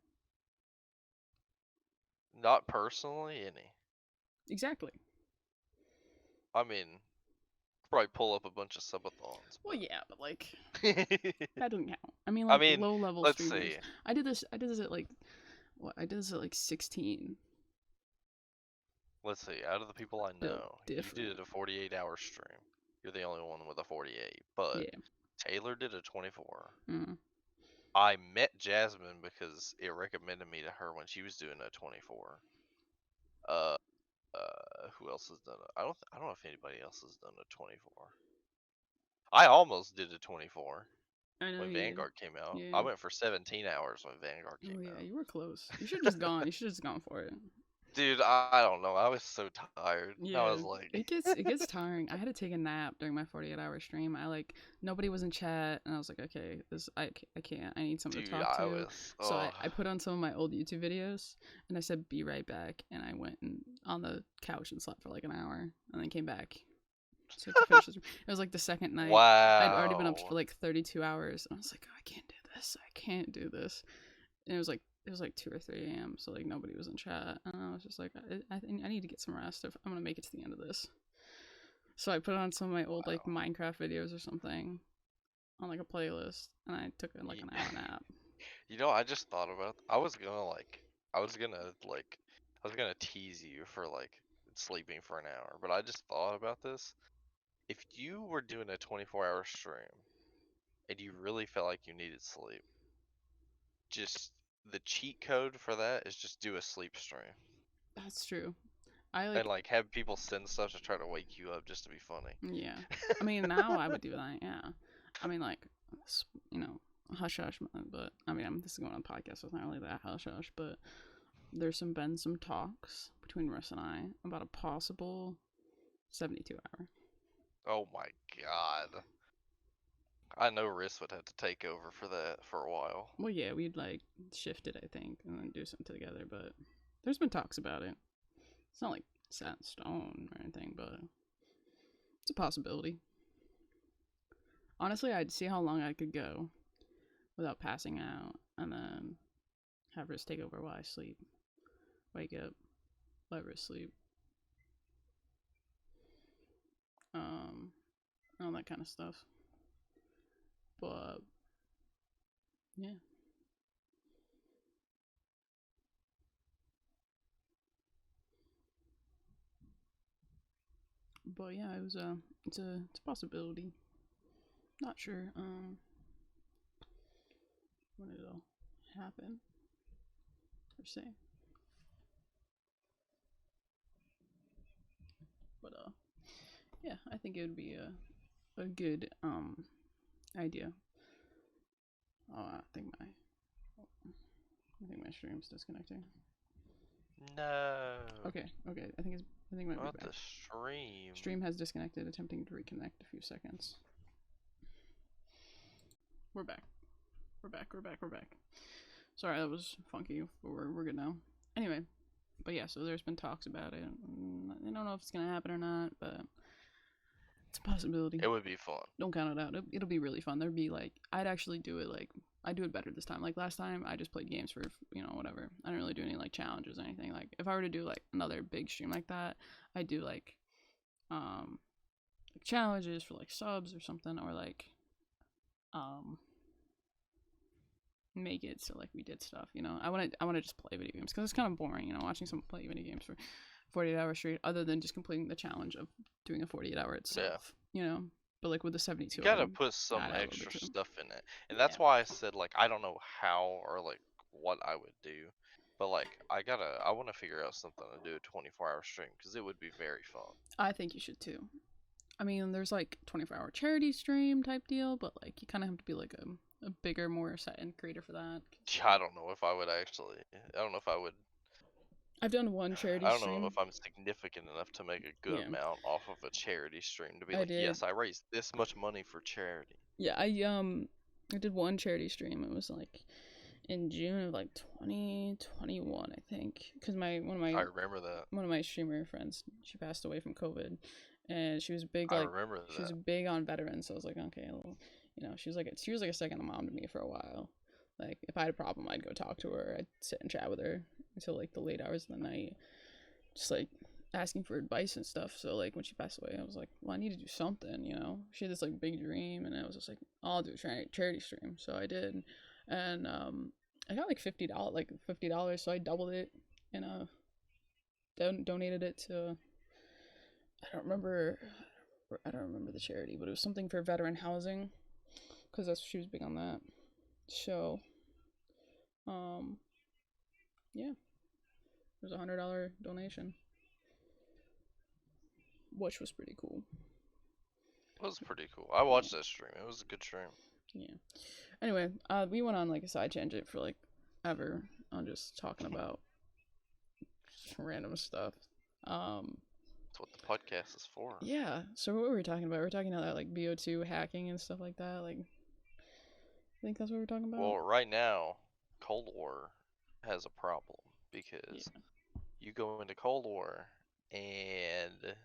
[SPEAKER 2] Not personally, any.
[SPEAKER 1] Exactly.
[SPEAKER 2] I mean, probably pull up a bunch of subathons,
[SPEAKER 1] Well, yeah, but like
[SPEAKER 2] but
[SPEAKER 1] that doesn't count. I mean,
[SPEAKER 2] I
[SPEAKER 1] like
[SPEAKER 2] mean,
[SPEAKER 1] low level
[SPEAKER 2] let's see.
[SPEAKER 1] streamers. I did this at like what? I did this at like 16.
[SPEAKER 2] Let's see. Out of the people I
[SPEAKER 1] Built
[SPEAKER 2] know, you
[SPEAKER 1] different.
[SPEAKER 2] did a 48-hour stream. You're the only one with a 48, but
[SPEAKER 1] Yeah.
[SPEAKER 2] Taylor did a 24.
[SPEAKER 1] Mm.
[SPEAKER 2] I met Jasmine because it recommended me to her when she was doing a 24. Uh, who else has done it? I don't know if anybody else has done a 24. I almost did a 24
[SPEAKER 1] I know
[SPEAKER 2] when
[SPEAKER 1] you did.
[SPEAKER 2] Vanguard came out. I
[SPEAKER 1] Yeah.
[SPEAKER 2] went for 17 hours when Vanguard
[SPEAKER 1] Oh
[SPEAKER 2] came
[SPEAKER 1] yeah,
[SPEAKER 2] out.
[SPEAKER 1] you were close. You should have just gone. You should have just gone for it.
[SPEAKER 2] Dude, I don't know. I was so tired. I
[SPEAKER 1] Yeah,
[SPEAKER 2] was like,
[SPEAKER 1] it gets tiring. I had to take a nap during my 48-hour stream. I like nobody was in chat, and I was like, okay, I can't. I need someone to
[SPEAKER 2] dude,
[SPEAKER 1] talk
[SPEAKER 2] I
[SPEAKER 1] to.
[SPEAKER 2] was,
[SPEAKER 1] So I,
[SPEAKER 2] oh,
[SPEAKER 1] I put on some of my old YouTube videos, and I said, be right back, and I went on the couch and slept for like an hour, and then came back to finish this. It was like the second night. I'd already been up for
[SPEAKER 2] wow.
[SPEAKER 1] like 32 hours, and I was like, I can't do this. I can't do this. And it was like 2 or 3 a.m. So like nobody was in chat, and I was just like, I think I need to get some rest if I'm gonna make it to the end of this. So I put on some of my old like
[SPEAKER 2] Wow.
[SPEAKER 1] Minecraft videos or something on like a playlist, and I took like
[SPEAKER 2] You,
[SPEAKER 1] an hour nap.
[SPEAKER 2] I just thought about, I was gonna like, I was gonna tease you for like sleeping for an hour, but I just thought about this. If you were doing a 24-hour stream and you really felt like you needed sleep, just the cheat code for that is just do a sleep stream
[SPEAKER 1] That's true. I
[SPEAKER 2] and
[SPEAKER 1] like
[SPEAKER 2] like have people send stuff to try to wake you up just to be funny.
[SPEAKER 1] yeah. I mean now I would do that. Yeah. I mean like you know hush hush, but I mean this is going on a podcast, so it's not really that hush hush, but been some talks between Russ and I about a possible 72 hour.
[SPEAKER 2] Oh my god. I know Riss would have to take over for that for a while.
[SPEAKER 1] Well, yeah, we'd like shift it, I think, and then do something together. But there's been talks about it. It's not like set in stone or anything, but it's a possibility. Honestly, I'd see how long I could go without passing out, and then have Riz take over while I sleep. Wake up, let Riz sleep. Um, all that kind of stuff. But yeah, but yeah, it's a possibility. Not sure when it'll happen per se, but yeah, I think it would be a good idea. Oh, I think my stream's disconnecting.
[SPEAKER 2] No.
[SPEAKER 1] Okay, okay. I think it might be
[SPEAKER 2] Not
[SPEAKER 1] back.
[SPEAKER 2] the stream.
[SPEAKER 1] Stream has disconnected. Attempting to reconnect. A few seconds. We're back. We're back. Sorry, that was funky. But we're good now. Anyway, but yeah, so there's been talks about it. I don't know if it's gonna happen or not, but it's a possibility.
[SPEAKER 2] It would be fun.
[SPEAKER 1] Don't count it out. It'll be really fun. There'd be like, I'd actually do it like, I do it better this time. Like last time, I just played games for, whatever. I didn't really do any like challenges or anything. Like if I were to do like another big stream like that, I'd do like challenges for like subs or something, or like um make it so like we did stuff. I want to just play video games because it's kind of boring. Watching someone play video games for 48 hours straight, other than just completing the challenge of doing a 48 hour itself. But like with the 72,
[SPEAKER 2] You gotta put some extra stuff in it, and that's
[SPEAKER 1] Yeah.
[SPEAKER 2] why I said like I don't know how or like what I would do, but like I want to figure out something to do a 24-hour stream because it would be very fun.
[SPEAKER 1] I think you should too. I mean, there's like 24-hour charity stream type deal, but like you kind of have to be like a bigger, more set and creator for that.
[SPEAKER 2] I don't know if I would actually. I don't know if I would.
[SPEAKER 1] I've done one charity
[SPEAKER 2] I don't know
[SPEAKER 1] stream.
[SPEAKER 2] if I'm significant enough to make a good
[SPEAKER 1] Yeah.
[SPEAKER 2] amount off of a charity stream to be
[SPEAKER 1] I
[SPEAKER 2] like,
[SPEAKER 1] did.
[SPEAKER 2] yes, I raised this much money for charity.
[SPEAKER 1] Yeah, I did one charity stream. It was like in June of like 2021, I think, because
[SPEAKER 2] I remember that.
[SPEAKER 1] one of my streamer friends, she passed away from COVID, and she was big
[SPEAKER 2] I
[SPEAKER 1] like
[SPEAKER 2] remember
[SPEAKER 1] she was
[SPEAKER 2] that.
[SPEAKER 1] big on veterans. So I was like, okay, well, she was like a second mom to me for a while. Like if I had a problem, I'd go talk to her. I'd sit and chat with her until like the late hours of the night, just like asking for advice and stuff. So like when she passed away, I was like, well, I need to do something. She had this like big dream, and I was just like, I'll do a charity stream. So I did, and I got like $50, so I doubled it, and donated it to, I don't remember the charity, but it was something for veteran housing, because she was big on that. So, yeah, it was $100 donation, which was pretty cool.
[SPEAKER 2] It was pretty cool. I watched that stream. It was a good stream.
[SPEAKER 1] Yeah. Anyway, we went on like a side tangent for like ever on just talking about random stuff.
[SPEAKER 2] That's what the podcast is for.
[SPEAKER 1] Yeah. So what were we talking about? We were talking about like BO2 hacking and stuff like that. Like, I think that's what we're talking about.
[SPEAKER 2] Well, right now, Cold War has a problem because you go into Cold War and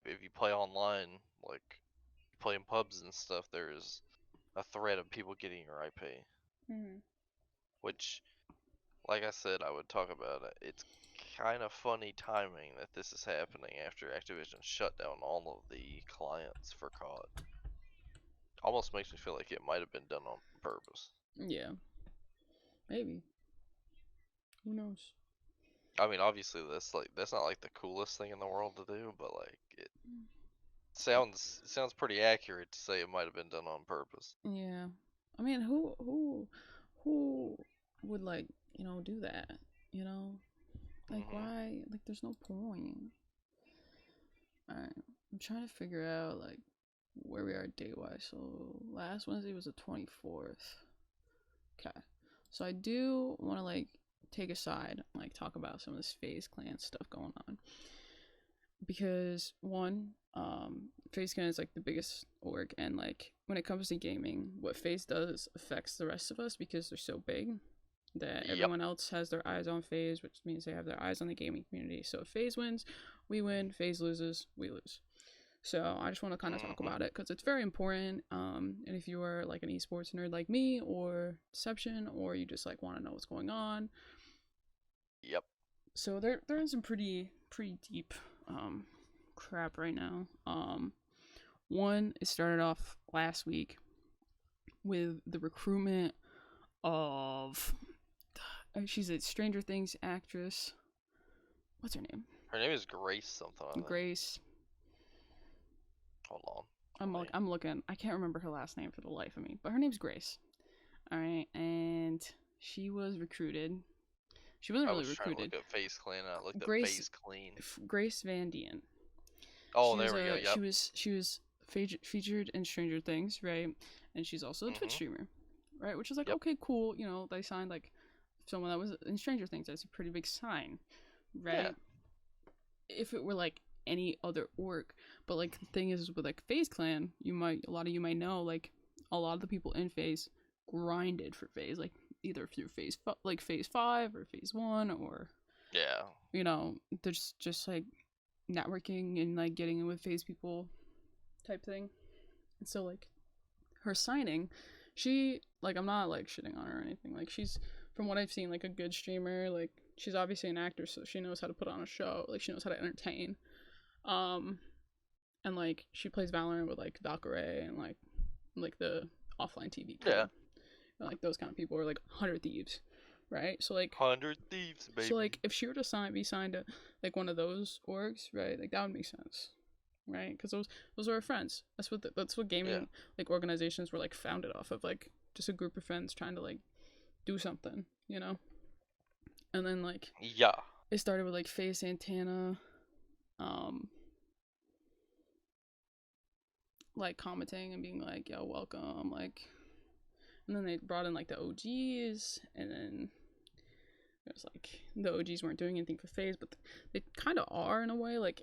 [SPEAKER 2] if you play online, like you play in pubs and stuff, there's a threat of people getting your IP.
[SPEAKER 1] Mm-hmm.
[SPEAKER 2] Which, like I said, I would talk about it. It's kind of funny timing that this is happening after Activision shut down all of the clients for COD. Almost makes me feel like it might have been done on purpose.
[SPEAKER 1] Yeah. Maybe. Who knows?
[SPEAKER 2] I mean, obviously that's not like the coolest thing in the world to do, but like it sounds pretty accurate to say it might have been done on purpose.
[SPEAKER 1] Yeah. I mean, who would like, do that? Like why? Like there's no point. Alright. I'm trying to figure out like where we are date wise. So last Wednesday was the 24th. Okay. So I do want to like take a side and like talk about some of this Faze Clan stuff going on. Because one, Faze Clan is like the biggest org, and like when it comes to gaming, what Faze does affects the rest of us because they're so big that everyone else has their eyes on Faze, which means they have their eyes on the gaming community. So if Faze wins, we win. Faze loses, we lose. So I just want to kind of talk about it because it's very important. And if you are like an esports nerd like me, or Deception, or you just like want to know what's going on.
[SPEAKER 2] Yep.
[SPEAKER 1] So they're in some pretty deep crap right now. One, it started off last week with the recruitment of she's a Stranger Things actress. What's her name?
[SPEAKER 2] Her name is Grace something.
[SPEAKER 1] Grace.
[SPEAKER 2] Hold on.
[SPEAKER 1] I'm looking. I can't remember her last name for the life of me, but her name's Grace. All right, and she was recruited. She wasn't really recruited.
[SPEAKER 2] Trying to look up Faze Clan. I looked up Faze Clan.
[SPEAKER 1] Grace Van Dien.
[SPEAKER 2] Oh, there we go. Yep.
[SPEAKER 1] She was featured in Stranger Things, right? And she's also a Twitch streamer. right? Which is like,
[SPEAKER 2] Yep.
[SPEAKER 1] okay, cool. You know, they signed like someone that was in Stranger Things. That's a pretty big sign,
[SPEAKER 2] Yeah.
[SPEAKER 1] right? If it were like any other org, but like the thing is with like Faze Clan, a lot of you might know, like a lot of the people in Faze grinded for Faze, like either through like Phase 5 or Phase 1, or
[SPEAKER 2] Yeah.
[SPEAKER 1] you know, there's just like networking and like getting in with Faze people type thing. And so like her signing, she like, I'm not like shitting on her or anything. Like she's, from what I've seen, like a good streamer. Like she's obviously an actor, so she knows how to put on a show. Like she knows how to entertain. Um, and like she plays Valorant with like Valkyrie and like the offline TV
[SPEAKER 2] Yeah.
[SPEAKER 1] crew, and like those kind of people are like 100 Thieves, right?
[SPEAKER 2] 100 Thieves,
[SPEAKER 1] So
[SPEAKER 2] baby.
[SPEAKER 1] like if she were to be signed to like one of those orgs, right? Like that would make sense, right? Because those are our friends. That's what
[SPEAKER 2] Yeah.
[SPEAKER 1] gaming like organizations were like founded off of, like just a group of friends trying to like do something, you know. And then like
[SPEAKER 2] Yeah.
[SPEAKER 1] it started with like Faye Santana, um, like commenting and being like, "Yo, welcome," like, and then they brought in like the OGs, and then it was like the OGs weren't doing anything for Faze, but they kind of are in a way. Like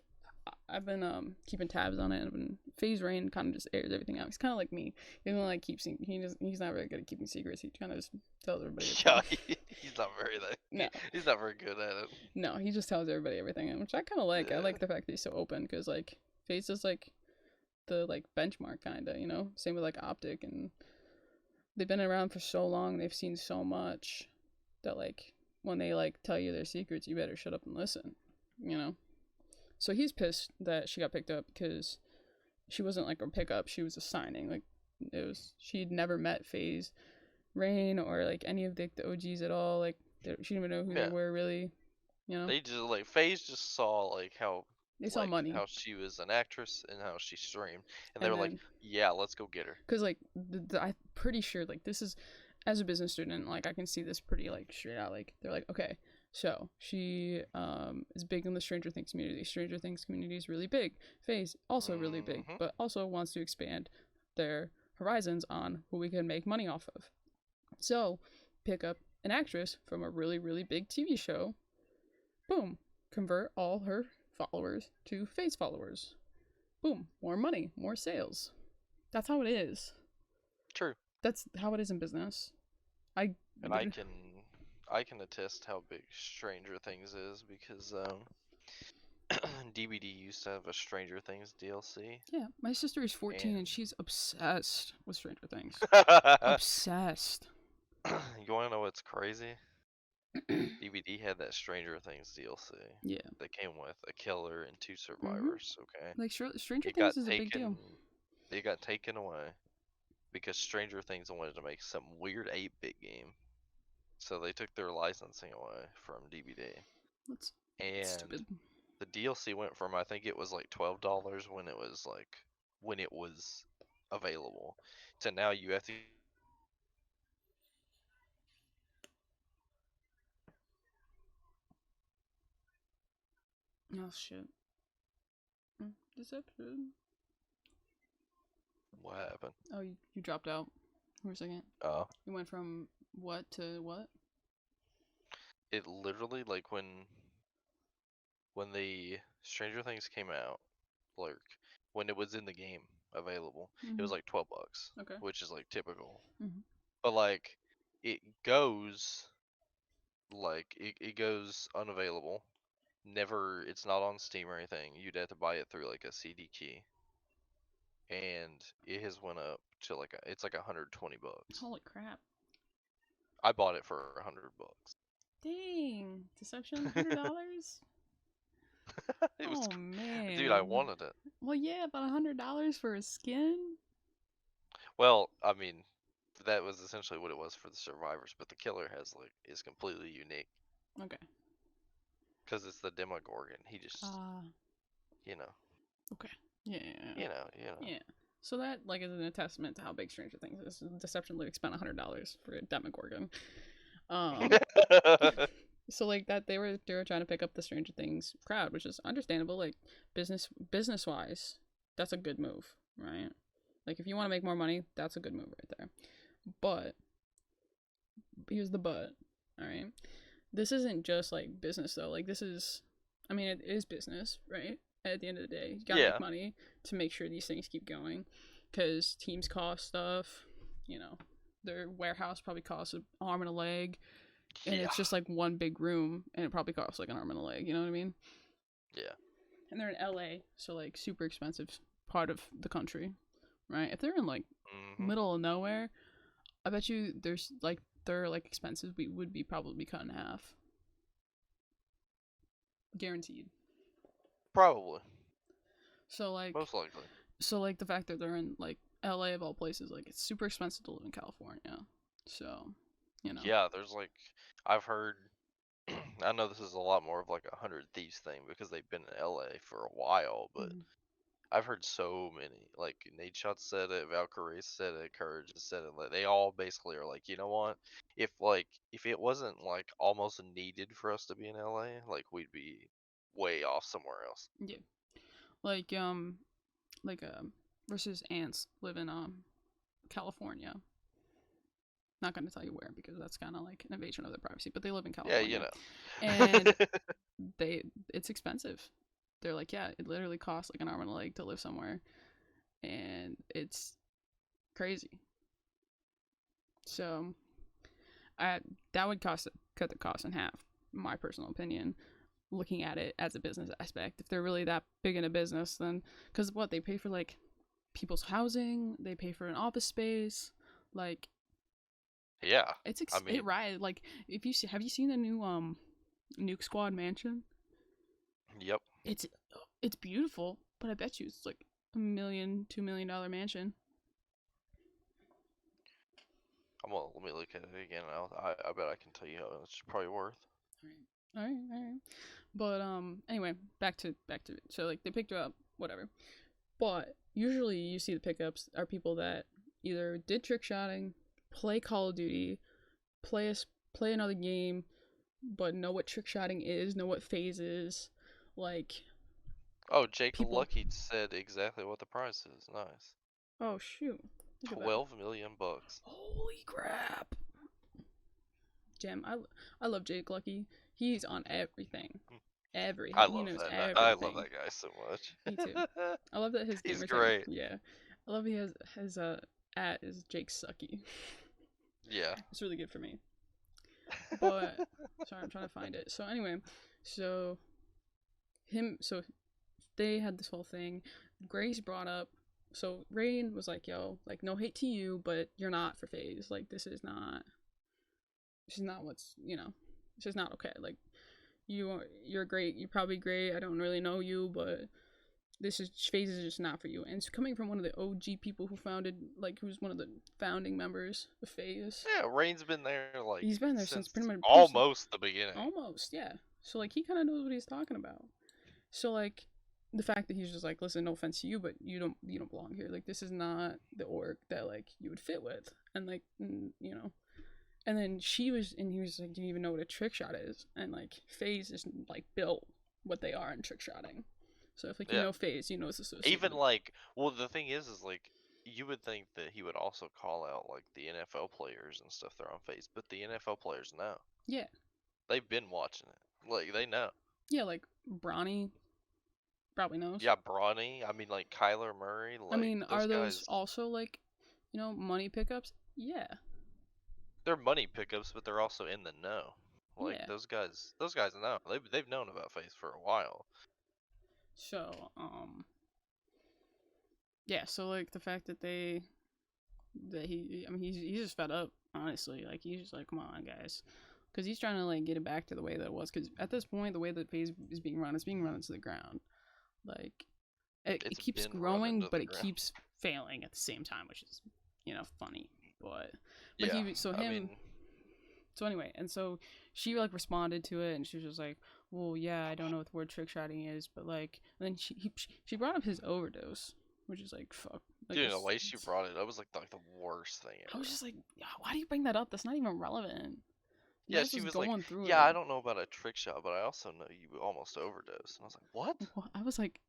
[SPEAKER 1] I've been keeping tabs on it, and Faze Rain kind of just airs everything out. He's kind of like me. He doesn't like he's not very good at keeping secrets. He kind of just tells everybody
[SPEAKER 2] Yeah.
[SPEAKER 1] everything.
[SPEAKER 2] He's not very
[SPEAKER 1] No,
[SPEAKER 2] he's not very good at it.
[SPEAKER 1] no, he just tells everybody everything, which I kind of like. I
[SPEAKER 2] Yeah.
[SPEAKER 1] like the fact that he's so open, because like Faze is like the like benchmark kind of, you know. Same with like Optic, and they've been around for so long. They've seen so much that like when they like tell you their secrets, you better shut up and listen, you know. So he's pissed that she got picked up, because she wasn't like a pickup, she was a signing. Like it was, she'd never met Faze Rain or like any of the OGs at all. Like she didn't even know who they
[SPEAKER 2] Yeah.
[SPEAKER 1] were really, you know.
[SPEAKER 2] They just like FaZe just saw like
[SPEAKER 1] They saw money,
[SPEAKER 2] how she was an actress and how she streamed, and they
[SPEAKER 1] and
[SPEAKER 2] were like,
[SPEAKER 1] then
[SPEAKER 2] yeah, let's go get her.
[SPEAKER 1] because like I'm pretty sure like this is, as a business student, like I can see this pretty like straight out. Like they're like, okay, so she is big in the Stranger Things community. Stranger Things community is really big. Faze also really big,
[SPEAKER 2] Mm-hmm.
[SPEAKER 1] but also wants to expand their horizons on who we can make money off of. So pick up an actress from a really really big TV show. Boom, convert all her followers to Faze followers. Boom, more money, more sales. That's how it is.
[SPEAKER 2] True.
[SPEAKER 1] That's how it is in business. I
[SPEAKER 2] And I can attest how big Stranger Things is because DBD used to have a Stranger Things DLC.
[SPEAKER 1] yeah, my sister is 14 and
[SPEAKER 2] And
[SPEAKER 1] she's obsessed with Stranger Things. Obsessed.
[SPEAKER 2] you wanna know what's crazy? DBD had that Stranger Things DLC
[SPEAKER 1] Yeah.
[SPEAKER 2] that came with a killer and two
[SPEAKER 1] Mhm.
[SPEAKER 2] survivors, okay?
[SPEAKER 1] Like Stranger
[SPEAKER 2] It
[SPEAKER 1] Things
[SPEAKER 2] got
[SPEAKER 1] is a big deal.
[SPEAKER 2] taken it got taken away because Stranger Things wanted to make some weird 8-bit game. So they took their licensing away from DBD.
[SPEAKER 1] That's
[SPEAKER 2] And
[SPEAKER 1] stupid.
[SPEAKER 2] the DLC went from, I think it was like $12 when it was available, to now you have to.
[SPEAKER 1] Oh shit. Deception.
[SPEAKER 2] What happened?
[SPEAKER 1] Oh, you dropped out for a second.
[SPEAKER 2] Uh,
[SPEAKER 1] You went from what to what?
[SPEAKER 2] it literally, like, when the Stranger Things came out, like when it was in the game available, it was
[SPEAKER 1] Mhm.
[SPEAKER 2] like $12,
[SPEAKER 1] Okay.
[SPEAKER 2] which is like typical.
[SPEAKER 1] Mhm.
[SPEAKER 2] But like it goes it goes unavailable. Never, it's not on Steam or anything. You'd have to buy it through like a CD key, and it has went up to like it's like $120.
[SPEAKER 1] Holy crap.
[SPEAKER 2] I bought it for $100.
[SPEAKER 1] Dang. Deception $100?
[SPEAKER 2] It was,
[SPEAKER 1] Oh
[SPEAKER 2] dude, I
[SPEAKER 1] man.
[SPEAKER 2] wanted it.
[SPEAKER 1] Well, yeah, about $100 for a skin.
[SPEAKER 2] Well, I mean, that was essentially what it was for the survivors, but the killer is completely unique
[SPEAKER 1] Okay.
[SPEAKER 2] because it's the Demogorgon. He just,
[SPEAKER 1] Uh.
[SPEAKER 2] you know,
[SPEAKER 1] Okay. Yeah.
[SPEAKER 2] you know.
[SPEAKER 1] Yeah. So that like is a testament to how big Stranger Things is. Deception Luke spent $100 for a Demogorgon. Um. So like that they were trying to pick up the Stranger Things crowd, which is understandable. Like business wise, that's a good move, right? Like if you want to make more money, that's a good move right there. But here's the but. All right, this isn't just like business though. Like this is, I mean, it is business, right? At the end of the day, you gotta make
[SPEAKER 2] Yeah.
[SPEAKER 1] money to make sure these things keep going, because teams cost stuff. You know, their warehouse probably costs an arm and a leg, and
[SPEAKER 2] Yeah.
[SPEAKER 1] it's just like one big room, and it probably costs like an arm and a leg. You know what I mean?
[SPEAKER 2] Yeah.
[SPEAKER 1] And they're in LA, so like super expensive part of the country, right? If they're in like
[SPEAKER 2] Mhm.
[SPEAKER 1] middle of nowhere, I bet you there's like their like expenses would be probably cut in half, guaranteed.
[SPEAKER 2] Probably.
[SPEAKER 1] So like
[SPEAKER 2] Most likely.
[SPEAKER 1] the fact that they're in like LA of all places, like it's super expensive to live in California. So, you know.
[SPEAKER 2] Yeah, there's like I've heard I know this is a lot more of like a 100 Thieves thing because they've been in LA for a while, but
[SPEAKER 1] Mhm.
[SPEAKER 2] I've heard so many. Like Nate Shot said it, Valkyrie said it, Courage has said it. Like they all basically are like, you know what? If it wasn't like almost needed for us to be in LA, like we'd be way off somewhere else.
[SPEAKER 1] Yeah. Like like versus ants live in California. Not going to tell you where because that's kind of like an invasion of their privacy, but they live in
[SPEAKER 2] Yeah, you
[SPEAKER 1] California. And
[SPEAKER 2] know.
[SPEAKER 1] it's expensive. They're like, yeah, it literally costs like an arm and a leg to live somewhere, and it's crazy. So, I that would cut the cost in half, in my personal opinion. Looking at it as a business aspect, if they're really that big in a business, then because what they pay for like people's housing, they pay for an office space, like
[SPEAKER 2] Yeah. I
[SPEAKER 1] it
[SPEAKER 2] mean,
[SPEAKER 1] right. Like if you see, have you seen the new Nuke Squad mansion?
[SPEAKER 2] yep.
[SPEAKER 1] It's it's beautiful, but I bet you it's like $1 million, $2 million mansion.
[SPEAKER 2] Let me look at it again. I bet I can tell you how much it's probably worth.
[SPEAKER 1] All right, all right. But anyway, back to it. So like they picked her up, whatever. But usually you see the pickups are people that either did trick shotting, play Call of Duty, play another game, but know what trick shotting is, know what phase is, like
[SPEAKER 2] Oh, Jake
[SPEAKER 1] people.
[SPEAKER 2] Lucky said exactly what the price is. Nice.
[SPEAKER 1] Oh shoot! Look at that.
[SPEAKER 2] 12 million bucks.
[SPEAKER 1] Holy crap! Gem, I love Jake Lucky. He's on everything.
[SPEAKER 2] I
[SPEAKER 1] Everything. He
[SPEAKER 2] love
[SPEAKER 1] knows
[SPEAKER 2] that. I love
[SPEAKER 1] everything.
[SPEAKER 2] that guy so much.
[SPEAKER 1] Me too. I love that his
[SPEAKER 2] He's
[SPEAKER 1] gamer tag.
[SPEAKER 2] great.
[SPEAKER 1] Yeah, I love he has his at is Jake Sucky.
[SPEAKER 2] Yeah.
[SPEAKER 1] It's really good for me. But sorry, I'm trying to find it. So anyway, so so they had this whole thing. Grace brought up. So Rain was like, "Yo, like no hate to you, but you're not for Phase. Like this is not. This is not what's This is not okay. Like you're great. You're probably great. I don't really know you, but this is Phase is just not for you." And it's coming from one of the OG people who founded, like, who's one of the founding members of Phase.
[SPEAKER 2] Yeah, Rain's been there like
[SPEAKER 1] He's been there since
[SPEAKER 2] since
[SPEAKER 1] pretty much
[SPEAKER 2] almost the beginning.
[SPEAKER 1] almost, yeah. So like he kind of knows what he's talking about. So like the fact that he's just like, listen, no offense to you, but you don't belong here. Like this is not the org that like you would fit with, and like And then he was like, do you even know what a trick shot is? And like Phase is like built what they are in trick shotting. So if like you
[SPEAKER 2] Yeah.
[SPEAKER 1] know Phase, you know it's associated.
[SPEAKER 2] Even like, well, the thing is like, you would think that he would also call out like the NFL players and stuff they're on face, but the NFL players know.
[SPEAKER 1] Yeah.
[SPEAKER 2] They've been watching it. Like they know.
[SPEAKER 1] Yeah, like Bronny probably knows.
[SPEAKER 2] Yeah, Bronny. I mean, like Kyler Murray.
[SPEAKER 1] I
[SPEAKER 2] Like
[SPEAKER 1] mean,
[SPEAKER 2] those
[SPEAKER 1] are those
[SPEAKER 2] guys.
[SPEAKER 1] also like, money pickups? Yeah.
[SPEAKER 2] They're money pickups, but they're also in the know. Like
[SPEAKER 1] Yeah.
[SPEAKER 2] those guys. Those guys know. They've known about Face for a while.
[SPEAKER 1] So, yeah, so like the fact that he's just fed up, honestly. Like he's just like, come on, guys, because he's trying to like get it back to the way that it was. Because at this point, the way that Phase is being run, it's being run into the ground. Like it keeps
[SPEAKER 2] been run
[SPEAKER 1] growing,
[SPEAKER 2] into
[SPEAKER 1] but
[SPEAKER 2] the
[SPEAKER 1] it
[SPEAKER 2] ground.
[SPEAKER 1] keeps failing at the same time, which is funny. But
[SPEAKER 2] Yeah.
[SPEAKER 1] I mean, so anyway, and so she like responded to it, and she was just like, "Well, yeah, I don't know what the word trick shotting is, but like," and then she brought up his overdose, which is like, fuck. Like,
[SPEAKER 2] dude, the way she brought it up was like the worst thing ever.
[SPEAKER 1] I was just like, why do you bring that up? That's not even relevant.
[SPEAKER 2] Yeah, she was like,
[SPEAKER 1] through
[SPEAKER 2] yeah,
[SPEAKER 1] it.
[SPEAKER 2] I don't know about a trick shot, but I also know you almost overdosed. And I was like, what?
[SPEAKER 1] I was like,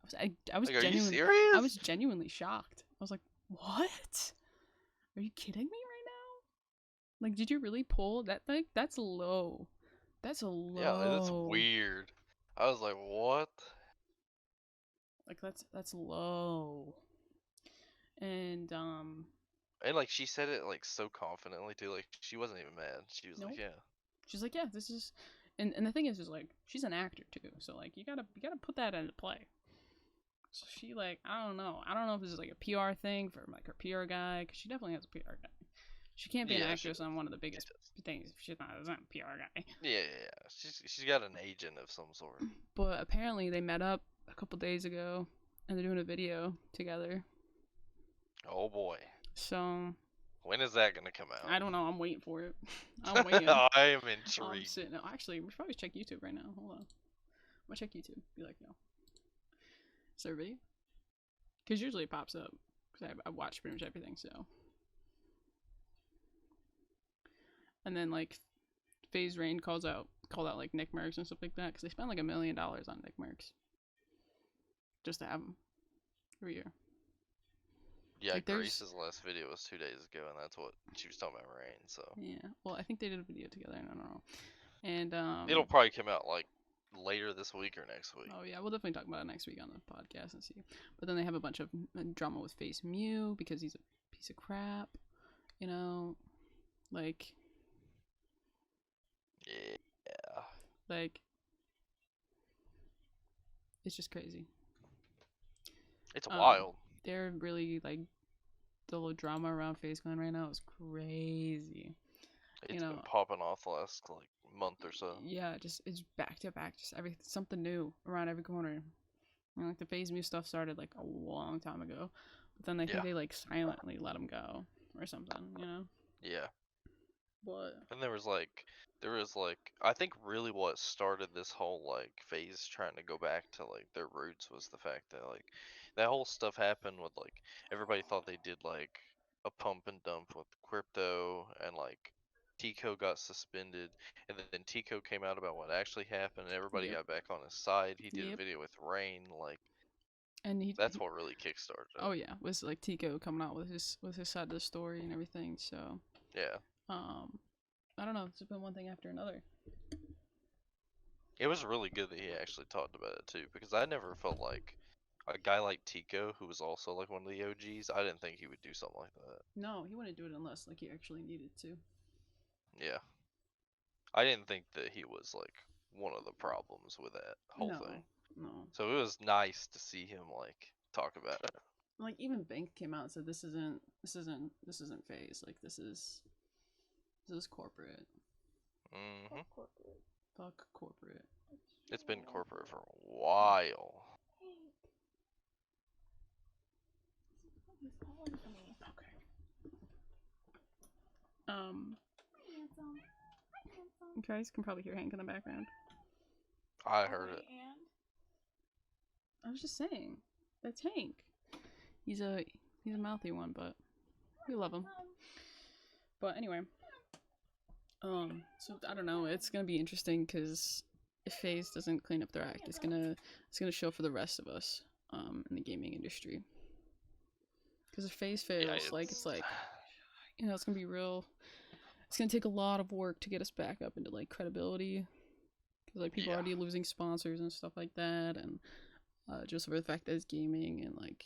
[SPEAKER 1] I was
[SPEAKER 2] Like, are you
[SPEAKER 1] genuinely,
[SPEAKER 2] serious?
[SPEAKER 1] I was genuinely shocked. I was like, what? Are you kidding me right now? Like, did you really pull that? Like, that's low. That's a
[SPEAKER 2] Yeah, that's
[SPEAKER 1] low.
[SPEAKER 2] weird. I was like, what?
[SPEAKER 1] Like, that's low. And
[SPEAKER 2] And like she said it like so confidently too. Like she wasn't even mad. She was like,
[SPEAKER 1] nope.
[SPEAKER 2] yeah.
[SPEAKER 1] She's like, yeah, this is, and the thing is like, she's an actor too, so like, you gotta put that into play. So she like, I don't know if this is like a PR thing for like her PR guy, because she definitely has a PR guy. She can't be an
[SPEAKER 2] Yeah, she
[SPEAKER 1] actress
[SPEAKER 2] does.
[SPEAKER 1] on one of the
[SPEAKER 2] She
[SPEAKER 1] biggest
[SPEAKER 2] does.
[SPEAKER 1] things if she's not a PR guy.
[SPEAKER 2] Yeah. She's got an agent of some sort.
[SPEAKER 1] But apparently they met up a couple days ago, and they're doing a video together.
[SPEAKER 2] Oh boy.
[SPEAKER 1] So
[SPEAKER 2] When is that gonna come
[SPEAKER 1] I
[SPEAKER 2] out?
[SPEAKER 1] don't know. I'm waiting for it. I'm waiting.
[SPEAKER 2] I am
[SPEAKER 1] I'm
[SPEAKER 2] intrigued.
[SPEAKER 1] sitting. Actually, we should probably check YouTube right now. Hold on. I'm gonna check YouTube. Be like, yo, is there a video? Because usually it pops up. Because I watch pretty much everything. So. And then like, Faze Rain called out like Nick Merckx and stuff like that, because they spent like $1 million on Nick Merckx just to have him every year.
[SPEAKER 2] Yeah,
[SPEAKER 1] Like,
[SPEAKER 2] Grace's last video was 2 days ago, and that's what she was talking about Rain. So
[SPEAKER 1] yeah. Well, I think they did a video together. I don't know. And
[SPEAKER 2] it'll probably come out like later this week or next week.
[SPEAKER 1] oh yeah, we'll definitely talk about it next week on the podcast and see. But then they have a bunch of drama with Face Mew because he's a piece of crap. You know, like
[SPEAKER 2] Yeah.
[SPEAKER 1] It's just crazy.
[SPEAKER 2] It's wild.
[SPEAKER 1] They're really like, the little drama around Faze Clan right now is crazy.
[SPEAKER 2] It's been popping off the last like month or so.
[SPEAKER 1] Yeah, it's back to back, just something new around every corner. You know, like the Faze Mew stuff started like a long time ago, but then I think they like silently let him go or something. You know?
[SPEAKER 2] Yeah.
[SPEAKER 1] But
[SPEAKER 2] And there was like I think really what started this whole like phase trying to go back to like their roots was the fact that like that whole stuff happened with like everybody thought they did like a pump and dump with crypto, and like Tico got suspended, and then Tico came out about what actually happened, and everybody got back on his side. He did a video with Rain, like,
[SPEAKER 1] and
[SPEAKER 2] that's what really kickstarted it.
[SPEAKER 1] Oh yeah, was like Tico coming out with his side of the story and everything. So
[SPEAKER 2] yeah,
[SPEAKER 1] I don't know. It's been one thing after another.
[SPEAKER 2] it was really good that he actually talked about it too, because I never felt like a guy like Tico, who was also like one of the OGs, I didn't think he would do something like that.
[SPEAKER 1] No, he wouldn't do it unless like he actually needed to.
[SPEAKER 2] Yeah. I didn't think that he was like one of the problems with that whole thing.
[SPEAKER 1] No.
[SPEAKER 2] So it was nice to see him like talk about it.
[SPEAKER 1] Like even Bank came out and said this isn't Faze. Like this is corporate.
[SPEAKER 2] Mm-hmm.
[SPEAKER 1] Fuck corporate.
[SPEAKER 2] It's been corporate for a while.
[SPEAKER 1] Okay. You guys can probably hear Hank in the background.
[SPEAKER 2] I heard it.
[SPEAKER 1] I was just saying, that's Hank. He's a mouthy one, but we love him. But anyway, so I don't know. It's gonna be interesting because if Faze doesn't clean up their act, it's gonna show for the rest of us, in the gaming industry. Because if Faze fails, it's like, you know, it's gonna be real. It's gonna take a lot of work to get us back up into like credibility. Because like people are already losing sponsors and stuff like that, and just for the fact that it's gaming and like.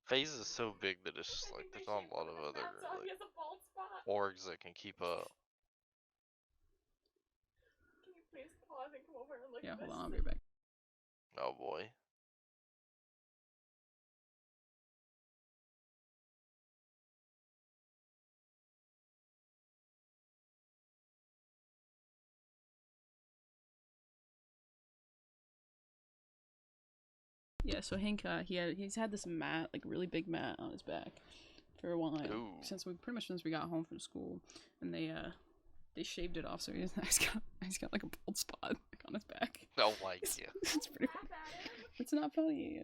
[SPEAKER 2] Faze is so big that it's just like there's not a lot of other like orgs that can keep up.
[SPEAKER 1] Can you please pause and come over and look at this? Hold on, I'll be back.
[SPEAKER 2] Oh boy.
[SPEAKER 1] Yeah, so Hank, he's had this mat, like really big mat on his back for a while.
[SPEAKER 2] Ooh.
[SPEAKER 1] Since we got home from school, and they shaved it off, so he's got like a bald spot like, on his back.
[SPEAKER 2] Oh my god.
[SPEAKER 1] It's pretty funny. It's not funny.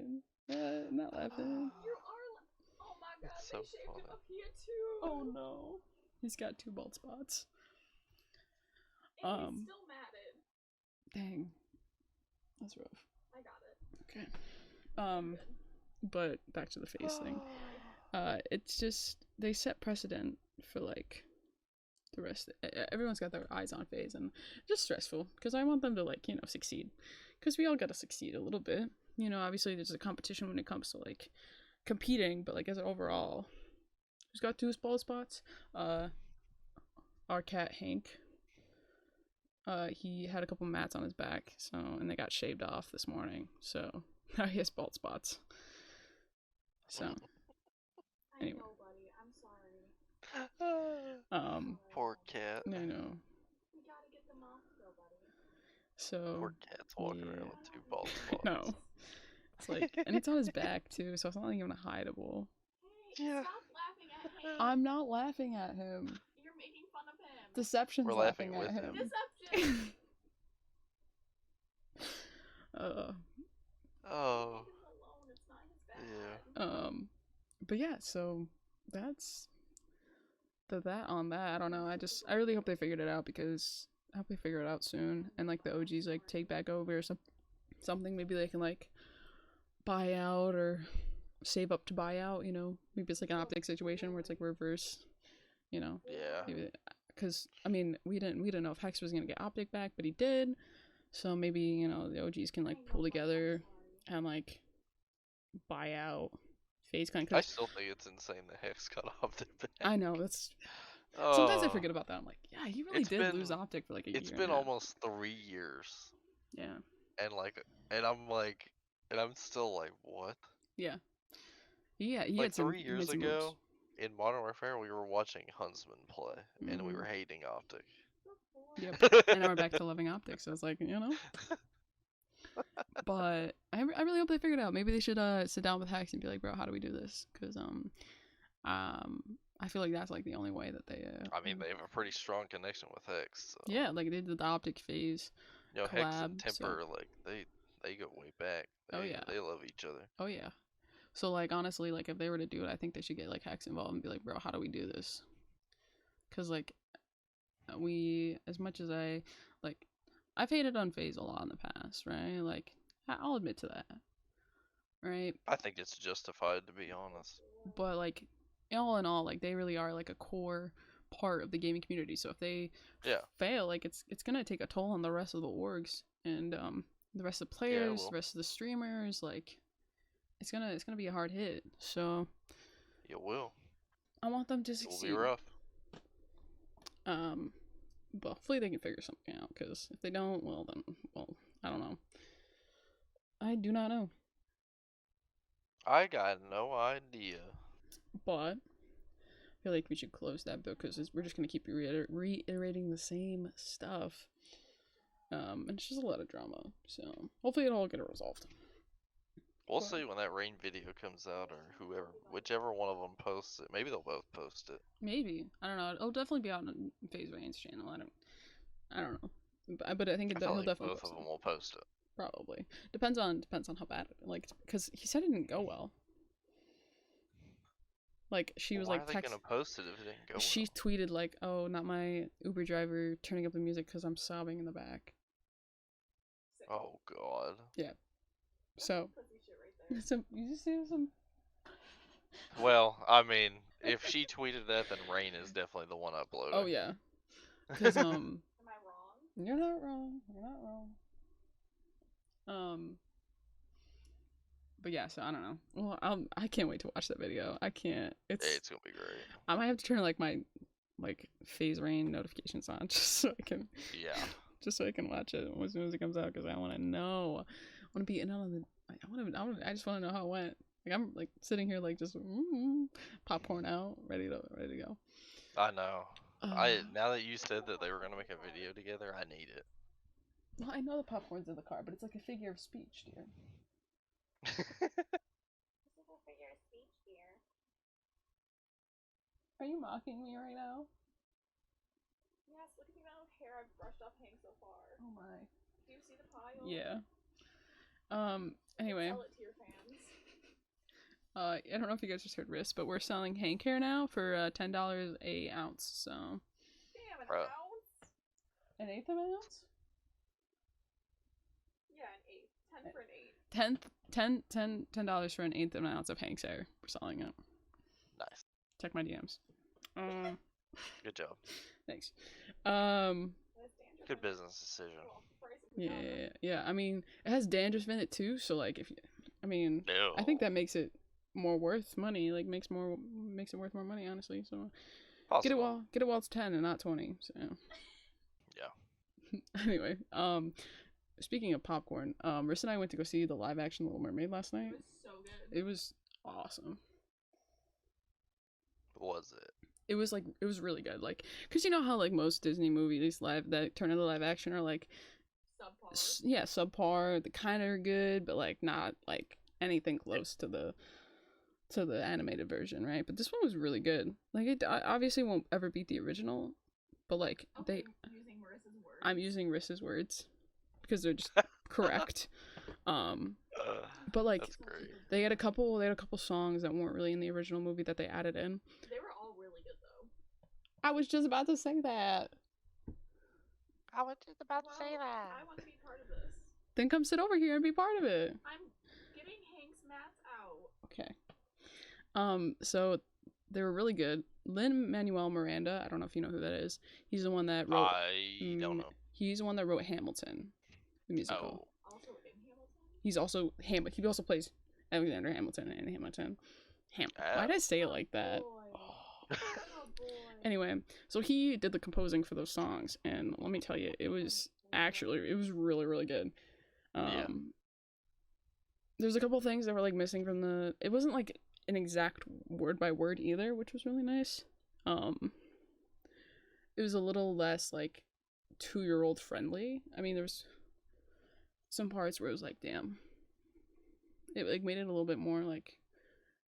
[SPEAKER 1] Not laughing.
[SPEAKER 3] You are. Oh my god,
[SPEAKER 2] It's
[SPEAKER 3] they
[SPEAKER 2] so
[SPEAKER 3] shaved
[SPEAKER 2] funny.
[SPEAKER 3] him up here too.
[SPEAKER 1] Oh no, he's got 2 bald spots.
[SPEAKER 3] And he's still matted.
[SPEAKER 1] Dang, that's rough.
[SPEAKER 3] I got it.
[SPEAKER 1] Okay. But back to the face thing. It's just they set precedent for like the rest, everyone's got their eyes on Faze, and just stressful because I want them to like succeed, because we all gotta succeed a little bit. Obviously there's a competition when it comes to like competing, but like as an overall, who's got 2 bald spots? Our cat Hank. He had a couple mats on his back, and they got shaved off this morning, so now he has bald spots. So anyway.
[SPEAKER 3] I know, buddy. I'm sorry.
[SPEAKER 2] Poor cat.
[SPEAKER 1] I know.
[SPEAKER 3] We gotta get them off, though, buddy.
[SPEAKER 1] So
[SPEAKER 2] Poor cat's walking around with 2 bald spots.
[SPEAKER 1] No. It's like, and it's on his back too, so it's not even hideable.
[SPEAKER 3] Hey,
[SPEAKER 2] Yeah.
[SPEAKER 3] stop laughing at him.
[SPEAKER 1] I'm not laughing at him.
[SPEAKER 3] You're making fun of him.
[SPEAKER 1] Deception's
[SPEAKER 2] We're
[SPEAKER 1] laughing
[SPEAKER 2] laughing
[SPEAKER 1] at
[SPEAKER 2] with
[SPEAKER 1] him.
[SPEAKER 3] Deception.
[SPEAKER 1] uh,
[SPEAKER 2] Oh.
[SPEAKER 3] Leave him alone. It's not his bad.
[SPEAKER 2] Yeah.
[SPEAKER 1] but yeah, so that's that on that. I don't know. I really hope they figured it out, because I hope they figure it out soon, and like the OGs like take back over or something. Maybe they can like buy out or save up to buy out. Maybe it's like an optic situation where it's like reverse.
[SPEAKER 2] Yeah.
[SPEAKER 1] Because I mean, we didn't know if Hex was gonna get optic back, but he did. So maybe the OGs can like pull together and like buy out Faze Clan.
[SPEAKER 2] I still think it's insane that Hex got off the back.
[SPEAKER 1] I know that's.
[SPEAKER 2] Oh,
[SPEAKER 1] Sometimes I forget about that. I'm like, yeah, he really
[SPEAKER 2] It's
[SPEAKER 1] did lose
[SPEAKER 2] been-
[SPEAKER 1] optic for like a
[SPEAKER 2] It's
[SPEAKER 1] year.
[SPEAKER 2] been
[SPEAKER 1] and a half.
[SPEAKER 2] almost 3 years.
[SPEAKER 1] Yeah.
[SPEAKER 2] And I'm still like, what?
[SPEAKER 1] Yeah. He
[SPEAKER 2] Like
[SPEAKER 1] had some
[SPEAKER 2] 3 years
[SPEAKER 1] made some
[SPEAKER 2] ago,
[SPEAKER 1] moves.
[SPEAKER 2] in Modern Warfare, we were watching Huntsman play, and we
[SPEAKER 1] Mhm.
[SPEAKER 2] were hating Optic.
[SPEAKER 1] Yep. And now we're back to loving optics. So it's like, But I really hope they figured it out. Maybe they should sit down with Hex and be like, bro, how do we do this? Because I feel like that's like the only way that they.
[SPEAKER 2] I mean, they have a pretty strong connection with Hex. So.
[SPEAKER 1] Yeah, like they did the optic phase.
[SPEAKER 2] Hex and
[SPEAKER 1] collab, so-
[SPEAKER 2] Temper, like they go way back.
[SPEAKER 1] Oh, yeah.
[SPEAKER 2] They love each other.
[SPEAKER 1] Oh yeah. So like honestly, like if they were to do it, I think they should get like Hex involved and be like, bro, how do we do this? Because like as much as I've hated on Faze a lot in the past, right? Like I'll admit to that, right?
[SPEAKER 2] I think it's justified, to be honest.
[SPEAKER 1] But like all in all, like they really are like a core part of the gaming community. So if they
[SPEAKER 2] Yeah.
[SPEAKER 1] fail, like it's gonna take a toll on the rest of the orgs and the rest of the players,
[SPEAKER 2] will.
[SPEAKER 1] the rest of the streamers. Like it's gonna be a hard hit. So
[SPEAKER 2] It will.
[SPEAKER 1] I want them to
[SPEAKER 2] It will
[SPEAKER 1] succeed.
[SPEAKER 2] be rough.
[SPEAKER 1] But hopefully they can figure something out. Because if they don't, well, I don't know. I do not know.
[SPEAKER 2] I got no idea.
[SPEAKER 1] But I feel like we should close that book because we're just gonna keep reiterating the same stuff. And it's just a lot of drama. So hopefully it'll all get resolved.
[SPEAKER 2] We'll
[SPEAKER 1] Well-
[SPEAKER 2] see when that Rain video comes out, or whichever one of them posts it. Maybe they'll both post it.
[SPEAKER 1] Maybe, I don't know. It'll definitely be out on Faze Rain's channel. I don't know. But I think
[SPEAKER 2] I feel
[SPEAKER 1] he'll
[SPEAKER 2] like
[SPEAKER 1] definitely
[SPEAKER 2] both of
[SPEAKER 1] post
[SPEAKER 2] them
[SPEAKER 1] it.
[SPEAKER 2] will post it.
[SPEAKER 1] Probably depends on how bad because he said it didn't go well. Like she was
[SPEAKER 2] Why
[SPEAKER 1] like
[SPEAKER 2] are they
[SPEAKER 1] text.
[SPEAKER 2] gonna post it if it didn't go
[SPEAKER 1] She
[SPEAKER 2] well?
[SPEAKER 1] tweeted like, "Oh, not my Uber driver turning up the music because I'm sobbing in the back."
[SPEAKER 2] Oh god.
[SPEAKER 1] So
[SPEAKER 3] Pussy shit right there.
[SPEAKER 1] some you just see some.
[SPEAKER 2] Well, I mean, if she tweeted that, then Rain is definitely the one uploading.
[SPEAKER 1] Oh yeah, because
[SPEAKER 3] Am I wrong?
[SPEAKER 1] you're not wrong. You're not wrong. But yeah, so I don't know. Well, I can't wait to watch that video. I can't.
[SPEAKER 2] It's gonna be great.
[SPEAKER 1] I might have to turn like my Faze Rain notifications on just so I can watch it as soon as it comes out because I want to know. I want to be in on the. I just want to know how it went. Like I'm like sitting here like just popcorn out, ready to go.
[SPEAKER 2] I know.
[SPEAKER 1] Uh,
[SPEAKER 2] Now that you said that they were gonna make a video together, I need it.
[SPEAKER 1] Well, I know the popcorn's in the car, but it's like a figure of speech, dear.
[SPEAKER 3] This is a figure of speech, dear.
[SPEAKER 1] Are you mocking me right now?
[SPEAKER 3] Yes, look at the amount of hair I've brushed off Hank so far.
[SPEAKER 1] Oh my.
[SPEAKER 3] Do you see the pile?
[SPEAKER 1] Yeah.
[SPEAKER 3] You can
[SPEAKER 1] Anyway.
[SPEAKER 3] Sell it to your fans.
[SPEAKER 1] I don't know if you guys just heard Riss, but we're selling Hank hair now for $10 a ounce. So
[SPEAKER 3] Damn, an
[SPEAKER 2] Bruh.
[SPEAKER 3] ounce?
[SPEAKER 1] an eighth of an ounce?
[SPEAKER 3] Yeah, an eighth. 10 for an eighth.
[SPEAKER 1] $10 for an eighth of an ounce of Hank's hair. We're selling it.
[SPEAKER 2] Nice.
[SPEAKER 1] Check my DMs.
[SPEAKER 2] Good job.
[SPEAKER 1] Thanks. Um,
[SPEAKER 2] Good business decision.
[SPEAKER 1] yeah. I mean, it has dandruff in it too, so like, if you, I mean,
[SPEAKER 2] No.
[SPEAKER 1] I think that makes it more worth money. Like, makes it worth more money, honestly. So
[SPEAKER 2] Possible.
[SPEAKER 1] get it while it's 10 and not 20. So
[SPEAKER 2] Yeah.
[SPEAKER 1] anyway, speaking of popcorn, Riss and I went to go see the live action Little Mermaid last night.
[SPEAKER 3] It was so good.
[SPEAKER 1] It was awesome.
[SPEAKER 2] Was it?
[SPEAKER 1] It was really good. Like, cause you know how like most Disney movies that turn into live action are like
[SPEAKER 3] Subpar.
[SPEAKER 1] subpar. They kind of are good, but like not like anything close to the animated version, right? But this one was really good. Like, it obviously won't ever beat the original, but like
[SPEAKER 3] Using Marissa's words.
[SPEAKER 1] I'm using Riss's words because they're just correct. But like
[SPEAKER 2] That's great.
[SPEAKER 1] they had a couple songs that weren't really in the original movie that they added in.
[SPEAKER 3] They were all really good though.
[SPEAKER 1] I was just about to say that.
[SPEAKER 2] I was just about to say that.
[SPEAKER 3] I want to be part of this.
[SPEAKER 1] Then come sit over here and be part of it.
[SPEAKER 3] I'm getting Hank's mats out.
[SPEAKER 1] Okay. So they were really good. Lin-Manuel Miranda, I don't know if you know who that is. He's the one that wrote.
[SPEAKER 2] I don't know.
[SPEAKER 1] He's the one that wrote Hamilton, the musical.
[SPEAKER 2] Oh.
[SPEAKER 3] Also in Hamilton.
[SPEAKER 1] He's also He also plays Alexander Hamilton in Hamilton. Why did I say it like that?
[SPEAKER 3] Oh boy.
[SPEAKER 1] Anyway, so he did the composing for those songs, and let me tell you, it was really, really good.
[SPEAKER 2] Yeah.
[SPEAKER 1] There's a couple things that were like missing from the. It wasn't like an exact word by word either, which was really nice. It was a little less like 2-year-old friendly. I mean, there was some parts where it was like, damn. It like made it a little bit more like.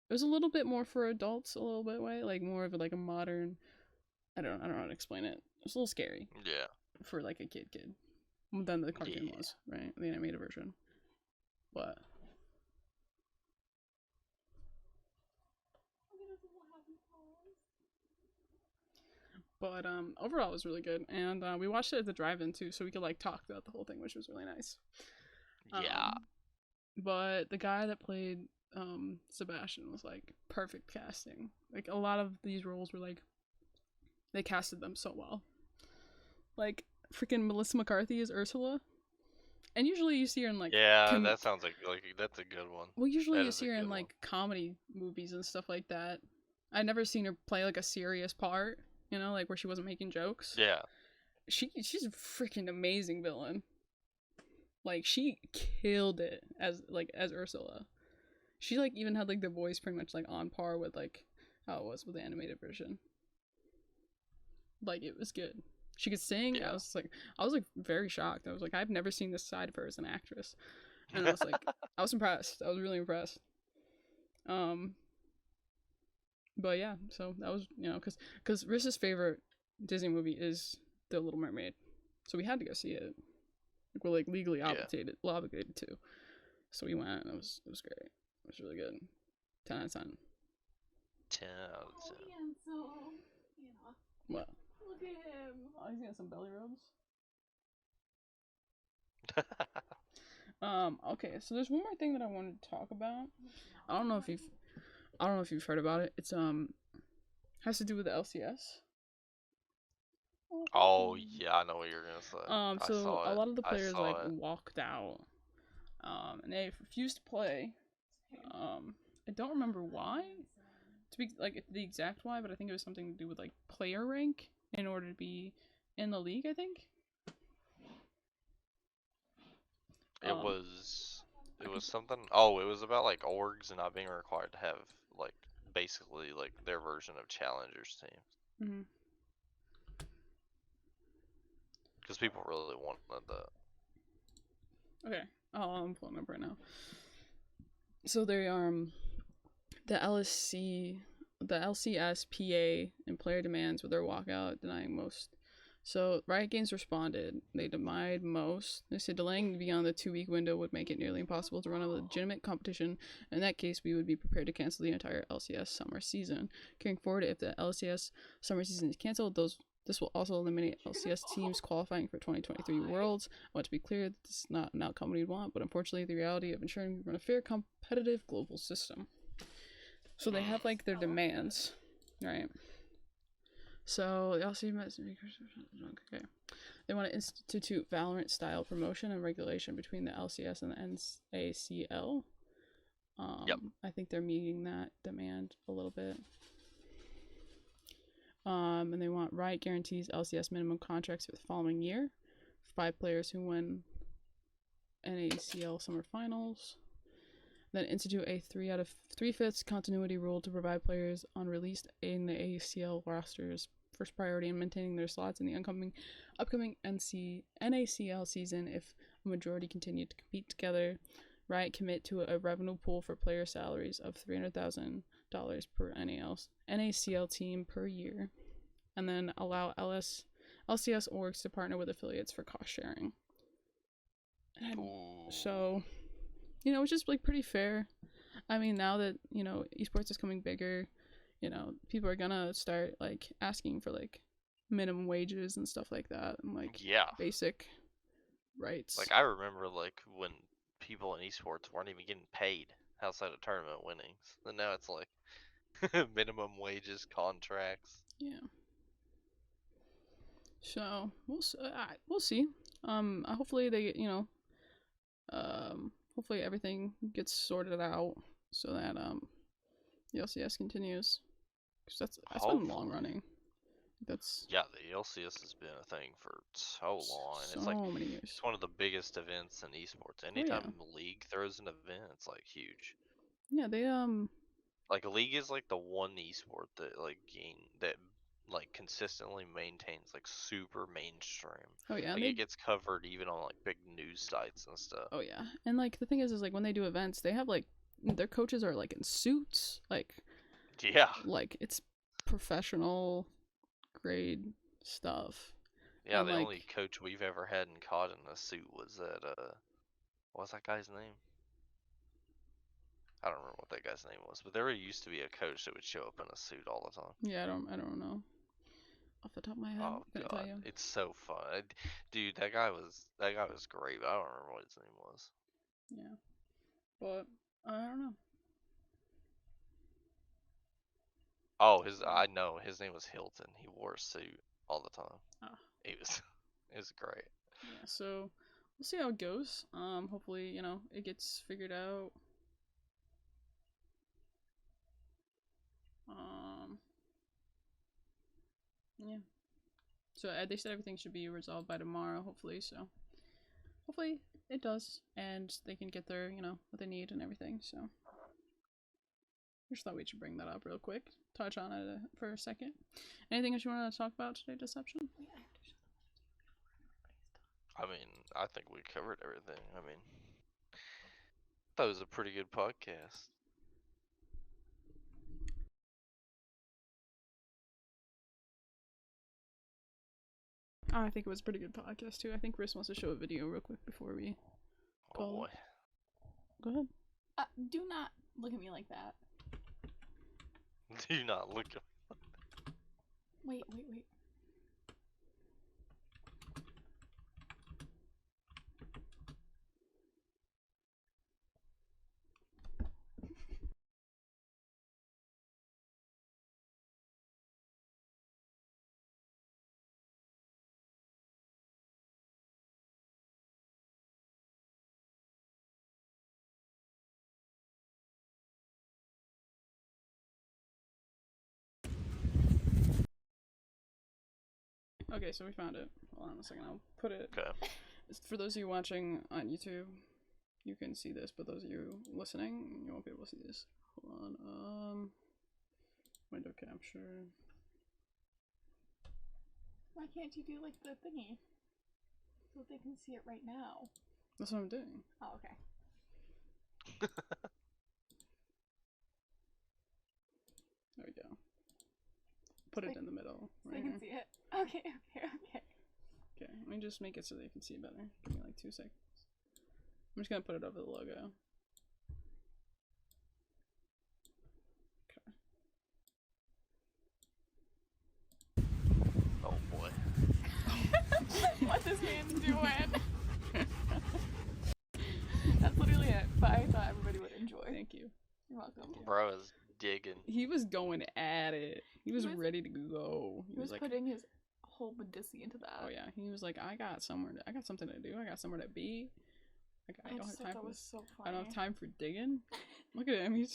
[SPEAKER 1] It was a little bit more for adults, a little bit way, like more of a, like a modern. I don't know how to explain it. It's a little scary
[SPEAKER 2] Yeah.
[SPEAKER 1] for like a kid than the cartoon was, right? The animated version. But overall it was really good, and we watched it at the drive-in too, so we could like talk throughout the whole thing, which was really nice.
[SPEAKER 2] Yeah.
[SPEAKER 1] But the guy that played Sebastian was like perfect casting. Like, a lot of these roles were like they casted them so well. Like, freaking Melissa McCarthy is Ursula. And usually you see her in like
[SPEAKER 2] that sounds like that's a good one.
[SPEAKER 1] Well, usually
[SPEAKER 2] That
[SPEAKER 1] you
[SPEAKER 2] is a
[SPEAKER 1] see her in
[SPEAKER 2] good
[SPEAKER 1] like comedy movies and stuff like that. I've never seen her play like a serious part, you know, like where she wasn't making jokes.
[SPEAKER 2] Yeah.
[SPEAKER 1] She's a freaking amazing villain. Like, she killed it as Ursula. She like even had like the voice pretty much like on par with like how it was with the animated version. Like, it was good. She could sing.
[SPEAKER 2] Yeah.
[SPEAKER 1] I was like very shocked. I was like, I've never seen this side of her as an actress. And I was like, I was impressed. I was really impressed. But yeah, so that was, you know, because Riss's favorite Disney movie is The Little Mermaid, so we had to go see it. Like, we're like legally obligated to. So we went, and it was great. It was really good. 10 out of 10.
[SPEAKER 2] 10 out of 10.
[SPEAKER 3] Hansel. Yeah.
[SPEAKER 1] What?
[SPEAKER 3] Look at him.
[SPEAKER 1] Oh, he's got some belly rubs. Okay, so there's one more thing that I wanted to talk about. I don't know if you've heard about it. It's has to do with the LCS.
[SPEAKER 2] Oh yeah, I know what you're gonna say.
[SPEAKER 1] So a lot of the players like
[SPEAKER 2] it.
[SPEAKER 1] walked out. And they refused to play. I don't remember why. To be like the exact why, but I think it was something to do with like player rank in order to be in the league, I think.
[SPEAKER 2] It was something. Oh, it was about like orgs and not being required to have like basically like their version of challengers teams.
[SPEAKER 1] Mhm.
[SPEAKER 2] Because people really wanted that.
[SPEAKER 1] Okay. Oh, I'm pulling up right now. So they the LCSPA and player demands with their walkout denying most. So Riot Games responded. They denied most. They said delaying beyond the 2-week window would make it nearly impossible to run a legitimate competition. In that case, we would be prepared to cancel the entire LCS summer season. Carrying forward, if the LCS summer season is canceled, this will also eliminate LCS teams qualifying for 2023 Worlds. I want to be clear that this is not an outcome we'd want, but unfortunately the reality of ensuring we run a fair, competitive global system. So they have like their demands, right? So they also okay. They want to institute Valorant style promotion and regulation between the LCS and the NACL.
[SPEAKER 2] Yep.
[SPEAKER 1] I think they're meeting that demand a little bit. And they want Riot guarantees LCS minimum contracts for the following year. 5 players who win NACL Summer Finals. Then institute a 3 out of 3/5 continuity rule to provide players on released in the ACL rosters first priority in maintaining their slots in the upcoming NACL season if a majority continue to compete together. Riot commit to a revenue pool for player salaries of $300,000 per NACL team per year, and then allow LCS orgs to partner with affiliates for cost sharing. So, which is like pretty fair. I mean, now that esports is coming bigger, people are gonna start like asking for like minimum wages and stuff like that, and like basic rights.
[SPEAKER 2] Like I remember like when people in esports weren't even getting paid outside of tournament winnings, and now it's like minimum wages, contracts.
[SPEAKER 1] Yeah. So we'll see. Hopefully they hopefully everything gets sorted out so that the LCS continues, because that's been long running. That's
[SPEAKER 2] the LCS has been a thing for so long.
[SPEAKER 1] So
[SPEAKER 2] it's like
[SPEAKER 1] many years.
[SPEAKER 2] It's one of the biggest events in esports. Anytime the league throws an event, it's like huge.
[SPEAKER 1] Yeah, they
[SPEAKER 2] like league is like the one esport that consistently maintains like super mainstream.
[SPEAKER 1] Oh yeah,
[SPEAKER 2] like it gets covered even on like big news sites and stuff.
[SPEAKER 1] Oh yeah, and like the thing is like when they do events, they have like their coaches are like in suits, like like it's professional grade stuff.
[SPEAKER 2] Yeah, and the only coach we've ever had in COD in a suit was what's that guy's name? I don't remember what that guy's name was, but there used to be a coach that would show up in a suit all the time.
[SPEAKER 1] Yeah, I don't know off the top of my head.
[SPEAKER 2] Oh god, it's so fun, dude. That guy was great, but I don't remember what his name was.
[SPEAKER 1] Yeah, but I don't know.
[SPEAKER 2] Oh, I know his name was Hilton. He wore a suit all the time.
[SPEAKER 1] Oh.
[SPEAKER 2] It was great.
[SPEAKER 1] Yeah, so we'll see how it goes. Hopefully it gets figured out. Yeah. So they said everything should be resolved by tomorrow, hopefully. So hopefully it does, and they can get their what they need and everything. So I just thought we should bring that up real quick, touch on it for a second. Anything else you want to talk about today, Deception?
[SPEAKER 2] I mean, I think we covered everything. I mean, that was a pretty good podcast.
[SPEAKER 1] I think it was a pretty good podcast too. I think Chris wants to show a video real quick before we
[SPEAKER 2] call. Oh boy.
[SPEAKER 1] Go ahead.
[SPEAKER 4] Do not look at me like that.
[SPEAKER 2] Do not look at me.
[SPEAKER 4] Wait.
[SPEAKER 1] Okay, so we found it. Hold on a second, I'll put it.
[SPEAKER 2] Okay.
[SPEAKER 1] For those of you watching on YouTube, you can see this, but those of you listening, you won't be able to see this. Hold on. Window capture.
[SPEAKER 4] Why can't you do like the thingy? So they can see it right now.
[SPEAKER 1] That's what I'm doing.
[SPEAKER 4] Oh, okay.
[SPEAKER 1] There we go. Put it in the middle.
[SPEAKER 4] So they can see it. Okay.
[SPEAKER 1] Okay, let me just make it so they can see better. Give me like 2 seconds. I'm just gonna put it over the logo.
[SPEAKER 2] Okay. Oh boy.
[SPEAKER 4] What this game's doing? That's literally it. But I thought everybody would enjoy.
[SPEAKER 1] Thank you.
[SPEAKER 4] You're welcome.
[SPEAKER 2] Bro is digging.
[SPEAKER 1] He was going at it. He was
[SPEAKER 4] was-
[SPEAKER 1] ready to go.
[SPEAKER 4] He was
[SPEAKER 1] like,
[SPEAKER 4] putting his whole Medici into that.
[SPEAKER 1] oh yeah. He was like, I got something to do. I got somewhere to be. Like, I don't
[SPEAKER 4] just
[SPEAKER 1] have
[SPEAKER 4] thought
[SPEAKER 1] time
[SPEAKER 4] that
[SPEAKER 1] for
[SPEAKER 4] was so
[SPEAKER 1] I
[SPEAKER 4] funny.
[SPEAKER 1] don't have time for digging. Look at him. He's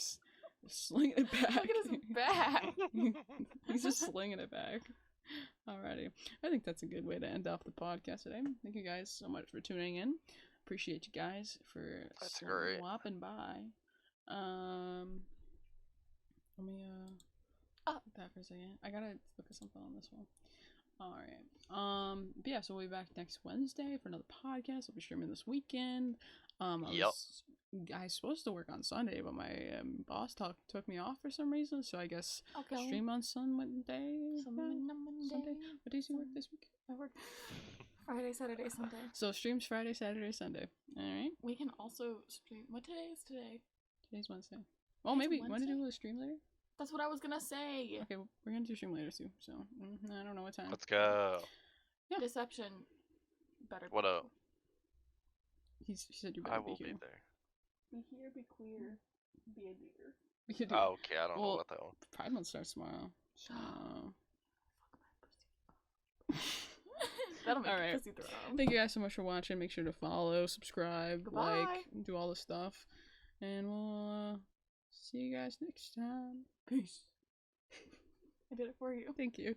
[SPEAKER 1] just slinging it back.
[SPEAKER 4] Look at his back.
[SPEAKER 1] He's just slinging it back. Alrighty. I think that's a good way to end off the podcast today. Thank you guys so much for tuning in. Appreciate you guys for
[SPEAKER 2] That's great.
[SPEAKER 1] swapping by. Let me put that for a second. I gotta look at something on this one. Alright. But yeah, so we'll be back next Wednesday for another podcast. I'll be streaming this weekend. I was supposed to work on Sunday, but my boss took me off for some reason, so I guess
[SPEAKER 4] Okay.
[SPEAKER 1] stream on Monday. Sunday. What days do you work this week?
[SPEAKER 4] I work Friday, Saturday, Sunday.
[SPEAKER 1] So streams Friday, Saturday, Sunday. Alright.
[SPEAKER 4] We can also stream. What today is today?
[SPEAKER 1] Today's Wednesday. Well,
[SPEAKER 4] It's
[SPEAKER 1] maybe you want to
[SPEAKER 4] Wednesday?
[SPEAKER 1] do a stream later?
[SPEAKER 4] That's what I was gonna say.
[SPEAKER 1] Okay, well, we're gonna do stream later too, so I don't know what time.
[SPEAKER 2] Let's go.
[SPEAKER 1] Yeah.
[SPEAKER 4] Deception. Better.
[SPEAKER 2] What up?
[SPEAKER 1] She said you better
[SPEAKER 2] I will
[SPEAKER 1] be
[SPEAKER 2] be
[SPEAKER 1] here.
[SPEAKER 2] there.
[SPEAKER 4] Be here, be queer, be a leader.
[SPEAKER 1] We could do
[SPEAKER 2] Oh, okay, I don't know
[SPEAKER 1] Well,
[SPEAKER 2] about that one.
[SPEAKER 1] Pride Month starts tomorrow. So
[SPEAKER 4] That'll make
[SPEAKER 1] Alright.
[SPEAKER 4] your pussy throb.
[SPEAKER 1] thank you guys so much for watching. Make sure to follow, subscribe,
[SPEAKER 4] Goodbye.
[SPEAKER 1] like, do all the stuff. And we'll see you guys next time. Peace.
[SPEAKER 4] I did it for you.
[SPEAKER 1] Thank you.